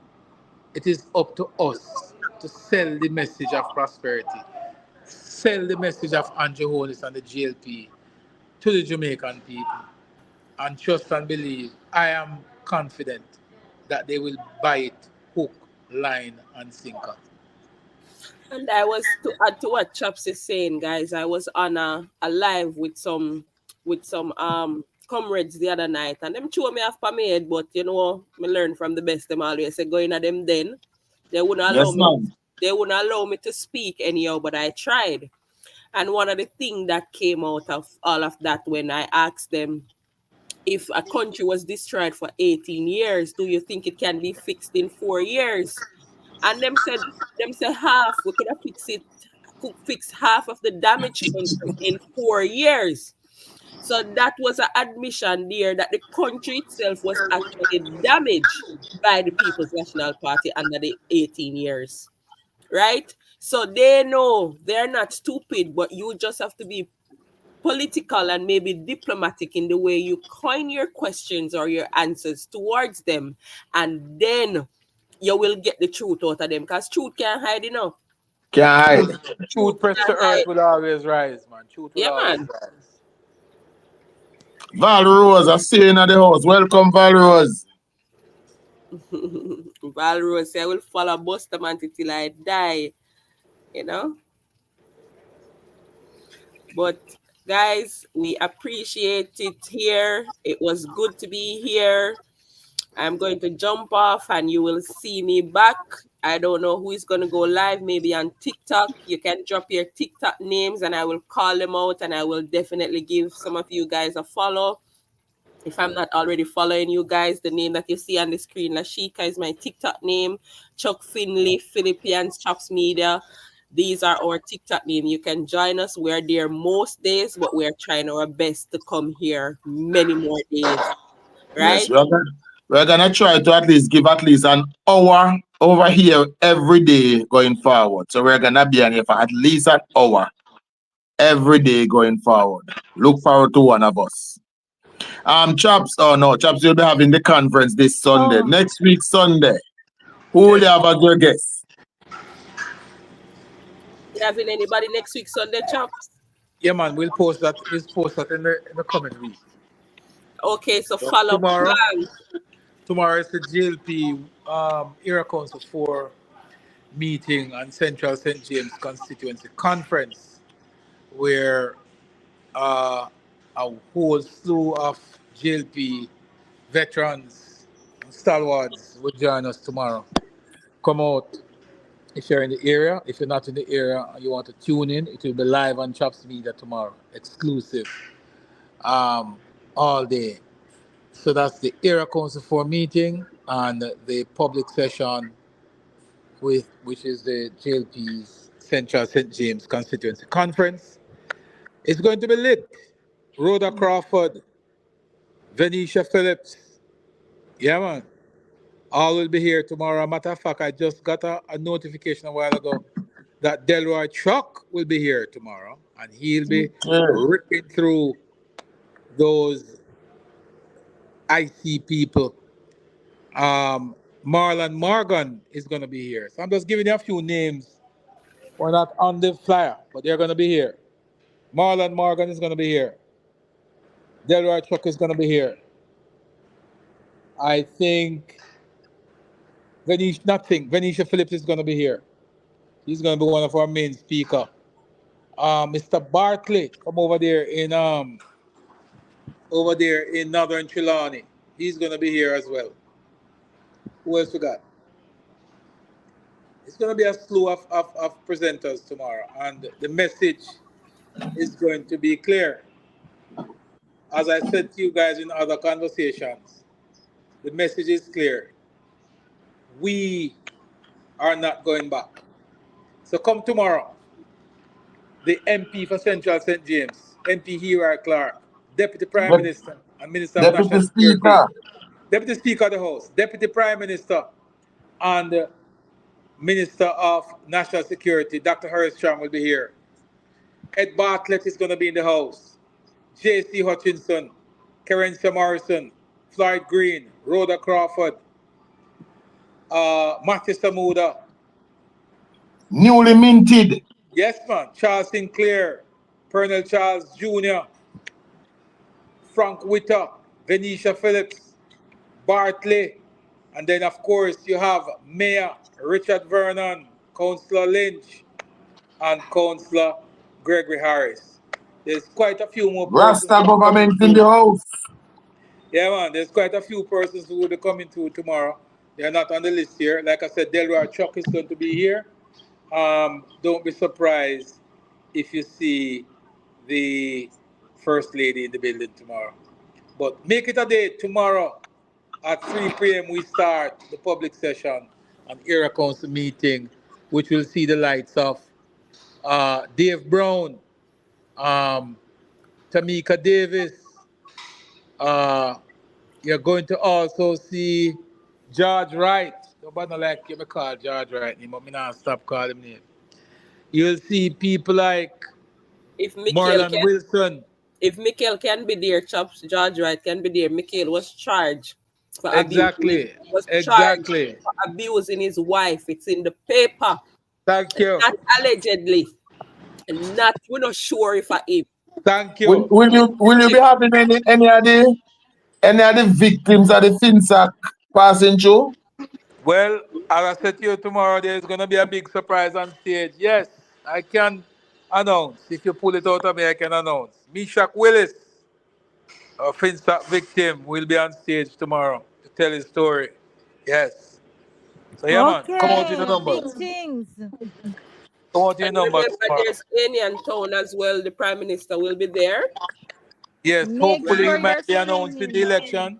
it is up to us to sell the message of prosperity, sell the message of Andrew Holness and the GLP to the Jamaican people, and trust and believe. I am confident that they will buy it hook, line, and sinker. And I was to add to what Chops is saying, guys. I was on a live with some comrades the other night, and them chew me off for my head, but you know, me learn from the best. Them always say going at them then. They wouldn't allow Yes, me ma'am. they wouldn't allow me to speak anyhow, but I tried. And one of the things that came out of all of that when I asked them if a country was destroyed for 18 years, do you think it can be fixed in 4 years? And them said half, we could have fixed it, could fix half of the damaged country in 4 years. So that was an admission there that the country itself was actually damaged by the People's National Party under the 18 years. Right? So they know they're not stupid, but you just have to be political and maybe diplomatic in the way you coin your questions or your answers towards them. And then you will get the truth out of them because truth can't hide, you know. Can't Truth, hide. Truth truth pressed to can't earth hide. will always rise, man. Truth will Yeah, always man. rise. Val Rose, I see you in the house. Welcome, Val Rose. Valrose, I will follow Busterman till I die, you know. But guys, we appreciate it here. It was good to be here. I'm going to jump off and you will see me back. I don't know who is going to go live, maybe on TikTok. You can drop your TikTok names and I will call them out and I will definitely give some of you guys a follow. If I'm not already following you guys, the name that you see on the screen, Lashika is my TikTok name. Chuck Finley, Philippians, Chops Media. These are our TikTok name. You can join us. We're there most days, but we're trying our best to come here many more days. Yes, Right? we're gonna try to at least give at least an hour over here every day going forward. So we're gonna be on here for at least an hour every day going forward. Look forward to one of us. Chaps, oh no, Chaps, you'll be having the conference this Sunday. Oh, Next week, Sunday. Who will you have as your guest? You having anybody next week, Sunday, Chops? Yeah, man, we'll post that. We'll post that in the coming week. Okay, so So follow tomorrow, plan. tomorrow is the GLP Era Council 4 meeting on Central St. James constituency conference, where uh, a whole slew of GLP veterans and stalwarts will join us tomorrow. Come out if you're in the area. If you're not in the area and you want to tune in, it will be live on Chops Media tomorrow, exclusive, um, all day. So that's the Era Council 4 meeting and the public session with which is the JLP's Central St. James Constituency Conference. It's going to be lit. Rhoda Crawford, Venetia Phillips. Yeah, man. All will be here tomorrow. Matter of fact, I just got a notification a while ago that Delroy Chuck will be here tomorrow and he'll be Yeah. ripping through those IC people. Marlon Morgan is going to be here. So I'm just giving you a few names. We're not on the flyer, but they're going to be here. Marlon Morgan is going to be here. Delroy Chuck is going to be here. I think Venetia Phillips is going to be here. He's going to be one of our main speaker. Mr. Bartley from over there in Northern Trelawney. He's going to be here as well. Who else we got? It's going to be a slew of presenters tomorrow, and the message is going to be clear. As I said to you guys in other conversations, the message is clear. We are not going back. So come tomorrow. The MP for Central St. James, MP Hero Clark, Deputy Prime Dep- Minister and Minister of Deputy National Security, Speaker, Deputy Speaker of the House, Deputy Prime Minister, and Minister of National Security, Dr. Harris Strong, will be here. Ed Bartlett is going to be in the house. J.C. Hutchinson, Kerencia Morrison, Floyd Green, Rhoda Crawford, Matthew Samuda, newly minted. yes man, Charles Sinclair, Colonel Charles Jr., Frank Witter, Venetia Phillips, Bartley, and then of course you have Mayor Richard Vernon, Councillor Lynch, and Councillor Gregory Harris. There's quite a few more persons Rasta who are coming government in through. the house. Yeah, man, there's quite a few persons who will be coming through tomorrow. They're not on the list here. Like I said, Delroy Chuck is going to be here. Don't be surprised if you see the First Lady in the building tomorrow. But make it a day tomorrow at 3 p.m. We start the public session on Era Council meeting, which will see the lights of Dave Brown, um, Tamika Davis. Uh, you're going to also see George Wright. Nobody like you, me call George Wright name, but me not stop calling him name. You'll see people like If Mikhail Marlon can, Wilson. if Mikhail can be there, Chops George Wright can be there. Mikhail was charged for abusing his, Exactly. was charged Exactly. for abusing his wife. It's in the paper, Thank you. not allegedly, and not we're not sure if I him. Thank Will, you. will you be having any of the victims of the FinSac passing through? Well, as I said to you tomorrow, there's going to be a big surprise on stage. Yes, I can announce. If you pull it out of me, I can announce. Meshach Willis, a Finstock victim, will be on stage tomorrow to tell his story. Yes. So, yeah, man, come out with the Okay, big numbers. things. Come out with your And numbers remember, tomorrow. there's Kenyan Town as well. The Prime Minister will be there. Yes, Make hopefully sure he Right. you're might be announcing the streaming. election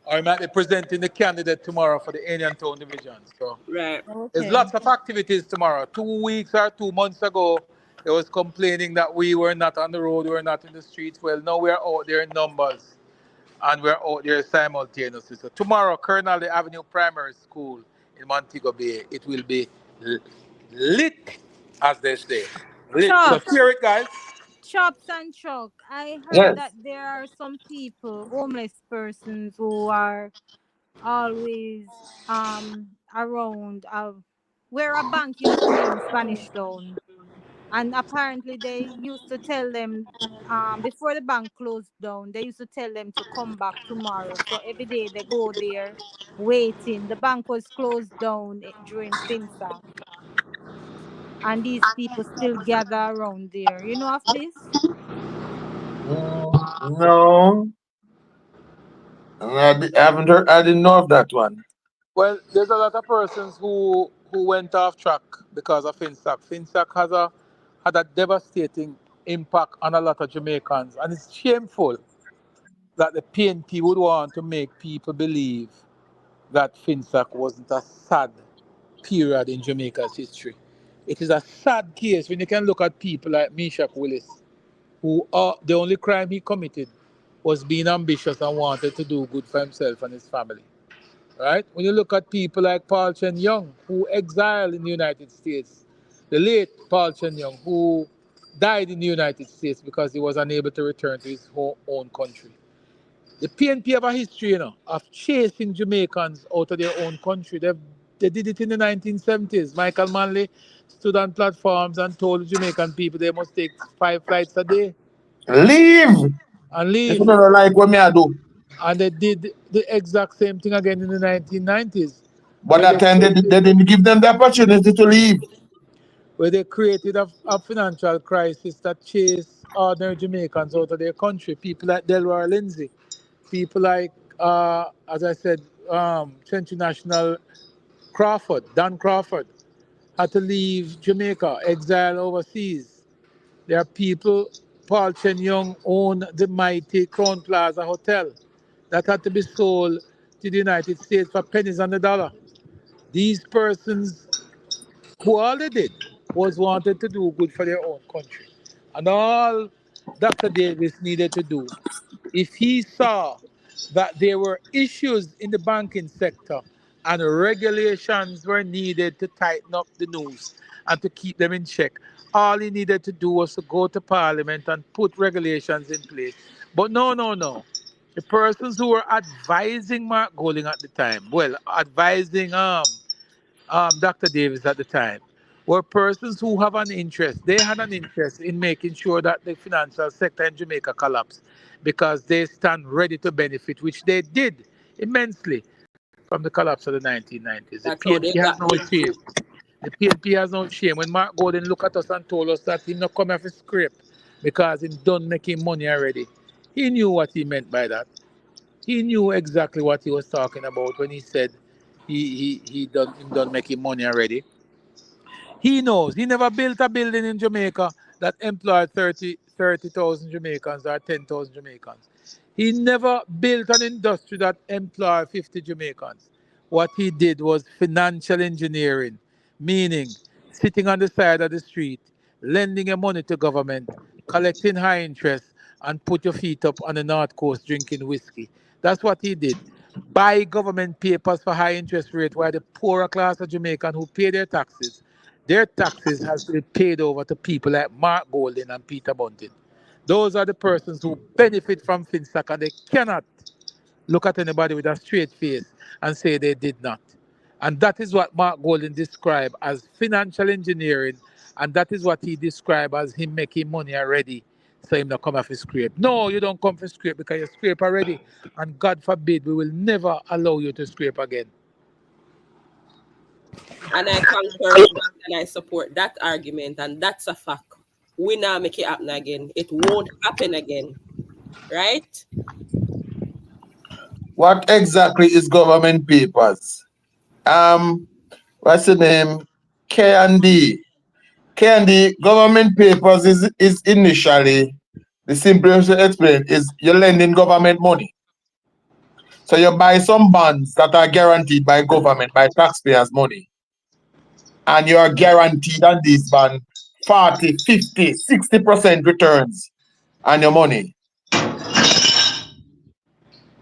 or he might be presenting the candidate tomorrow for the Indian Town Division. So, Right. there's Okay. lots of activities tomorrow. 2 weeks or 2 months ago, they was complaining that we were not on the road, we were not in the streets. Well, now we're out there in numbers and we're out there simultaneously. So tomorrow, Colonel Avenue Primary School in Montego Bay, it will be lit, as they say. Lit. So Chops, hear it, guys. chops and chalk. I heard Yes. that there are some people, homeless persons, who are always around where a bank used to be in Spanish Town. And apparently they used to tell them before the bank closed down, they used to tell them to come back tomorrow. So every day they go there waiting. The bank was closed down during FinSac, and these people still gather around there. You know of this? No, I haven't heard. I didn't know of that one. Well, there's a lot of persons who went off track because of FinSac. FinSac had a devastating impact on a lot of Jamaicans, and it's shameful that the PNP would want to make people believe that FinSac wasn't a sad period in Jamaica's history. It is a sad case when you can look at people like Meshach Willis, who the only crime he committed was being ambitious and wanted to do good for himself and his family. Right? When you look at people like Paul Chen Young, who exiled in the United States, the late Paul Chen Young, who died in the United States because he was unable to return to his own country. The PNP have a history, of chasing Jamaicans out of their own country. They did it in the 1970s. Michael Manley stood on platforms and told the Jamaican people they must take 5 flights a day Leave. and If you leave. don't like what me I do. And they did the exact same thing again in the 1990s But when that they time told they didn't give them the opportunity to leave. where they created a financial crisis that chased ordinary Jamaicans out of their country. People like Delroy Lindsay, people like, as I said, Century National Crawford, Dan Crawford, had to leave Jamaica, exile overseas. There are people, Paul Chen Young owned the mighty Crown Plaza Hotel that had to be sold to the United States for pennies on the dollar. These persons, who all they did was wanted to do good for their own country. And all Dr. Davis needed to do, if he saw that there were issues in the banking sector and regulations were needed to tighten up the noose and to keep them in check, all he needed to do was to go to Parliament and put regulations in place. But no, no, no. The persons who were advising Mark Golding at the time, well, advising Dr. Davis at the time, were persons who have an interest. They had an interest in making sure that the financial sector in Jamaica collapsed because they stand ready to benefit, which they did immensely from the collapse of the 1990s. The That's how PNP they has got no big shame. too. The PNP has no shame. When Mark Gordon looked at us and told us that he not come off his script because he done making money already, he knew what he meant by that. He knew exactly what he was talking about when he said he done making money already. He knows. He never built a building in Jamaica that employed 30,000 Jamaicans or 10,000 Jamaicans. He never built an industry that employed 50 Jamaicans. What he did was financial engineering, meaning sitting on the side of the street, lending your money to government, collecting high interest, and put your feet up on the North Coast drinking whiskey. That's what he did. Buy government papers for high interest rate while the poorer class of Jamaican who pay their taxes has to be paid over to people like Mark Golding and Peter Bunting. Those are the persons who benefit from FinStack and they cannot look at anybody with a straight face and say they did not. And that is what Mark Golding described as financial engineering, and that is what he described as him making money already. So him not come off his scrape. No, you don't come for scrape because you scrape already. And God forbid we will never allow you to scrape again. And I concur with that and I support that argument. And that's a fact. We now make it happen again. It won't happen again. Right? What exactly is government papers? Um, what's the name? K&D. K&D government papers is initially, the simplest to explain is you're lending government money. So you buy some bonds that are guaranteed by government, by taxpayers' money. And you are guaranteed on these bonds 40, 50, 60% returns on your money.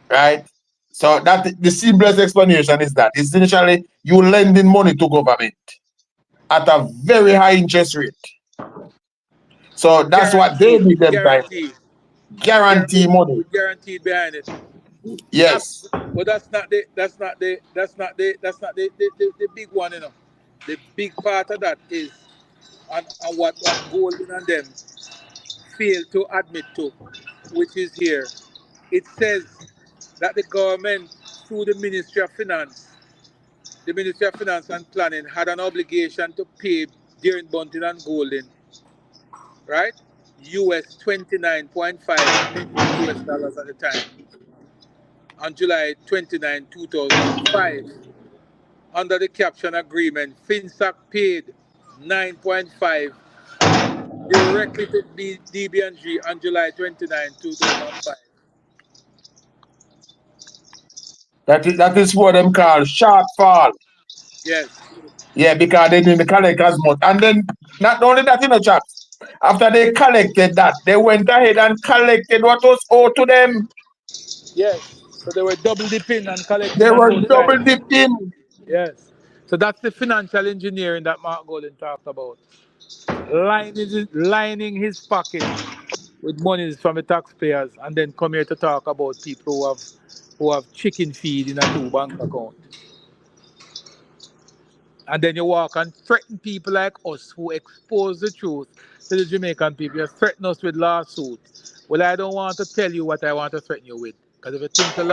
Right? So that the simplest explanation is that essentially you lending money to government at a very high interest rate. So that's what they Guaranteed, need them time. guaranteed, Guarantee money. guaranteed behind it. That, Yes. but that's not the big one, you know. The big part of that is and what Golden and them fail to admit to, which is here. It says that the government, through the Ministry of Finance and Planning, had an obligation to pay during Bunting and Golden, right? US 29.5 million US dollars at the time on July 29, 2005. Under the caption agreement, FinSac paid 9.5 directly to DB&G on July 29, 2005. That is what them call shortfall. Yes, Yeah, because they didn't collect as much. And then not only that in the chat. After they collected that, they went ahead and collected what was owed to them. yes. So they were double dipping and collecting They on were both double sides. dipping. Yes. So that's the financial engineering that Mark Golden talked about. Lining his pocket with monies from the taxpayers and then come here to talk about people who have chicken feed in a two bank account. And then you walk and threaten people like us who expose the truth to the Jamaican people. You threaten us with lawsuit. Well, I don't want to tell you what I want to threaten you with. Because if you think the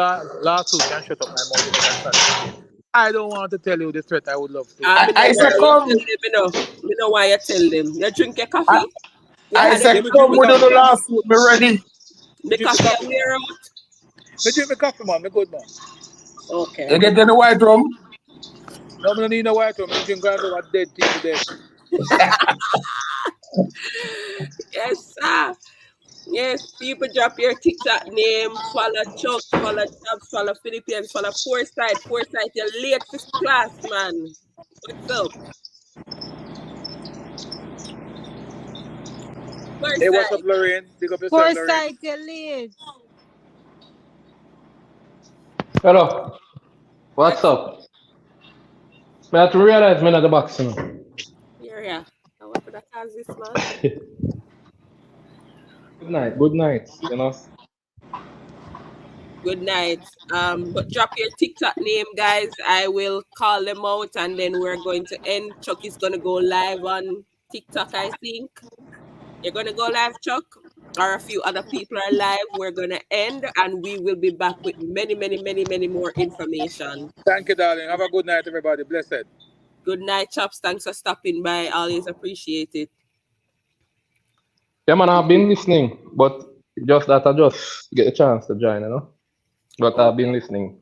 lawsuit can shut up my mouth, you better stand up again. I don't want to tell you the threat. I would love to. Me no I say worry, you come. tell them, me know why you tell them. You drink your I, coffee? You I had your say Yeah, me coffee? drink come. my We do coffee, the man. last food. Me ready. Me The drink my coffee coffee, and man. wear out? Me drink my coffee, man. Me good, man. Okay. You get in the white room. No, me no need no water. Me no drink grass over dead people dead. Yes, sir. Yes, people drop your TikTok name, follow Chuck, follow Jobs, follow Philippines, follow Foresight. Foresight, you're late for class, man. What's up? Hey, what's up, Foresight. Lorraine? Big up yourself, Lorraine. Foresight, you lead. Hello, what's What's up? I have to realize I'm at the box, you know. here? Yeah. I what could I cause this, man? Good night, you know. Good night. But drop your TikTok name, guys. I will call them out and then we're going to end. Chuck is gonna go live on TikTok, I think. You're gonna go live, Chuck, or a few other people are live. We're gonna end, and we will be back with many, many, many, many more information. Thank you, darling. Have a good night, everybody. Blessed. Good night, Chops. Thanks for stopping by. Always appreciate it. Yeah, man, I've been listening, but just that I just get a chance to join, you know. But I've been Okay. listening.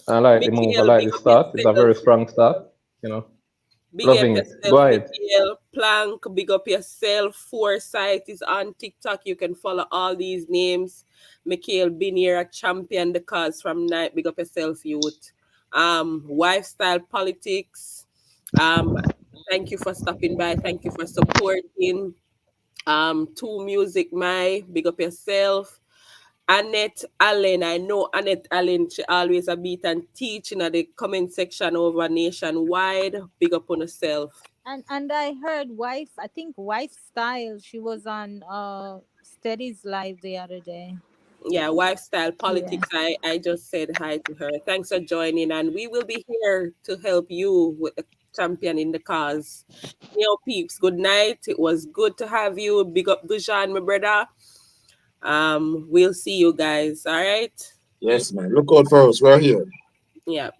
I like the move. I Mikhail, like big the up start. It's a yourself. very strong start, you know. Big up Loving it. Go yourself, ahead. Mikhail. Plank, big up yourself. Foresight is on TikTok. You can follow all these names. Mikhail been here a champion the cause from night. Big up yourself, youth. Lifestyle politics. Um, thank you for stopping by. Thank you for supporting. Two Music My, big up yourself. Annette Allen, I know Annette Allen, she always a beat and teaching at the comment section over nationwide. Big up on herself. And I heard wife. I think wife style. She was on Steady's live the other day. Yeah, lifestyle Yeah. politics. I just said hi to her. Thanks for joining, and we will be here to help you with the champion in the cause. Yo, peeps, good night. It was good to have you. Big up Dujan, my brother. We'll see you guys. All right. Yes, man. Look out for us. We're here. Yeah.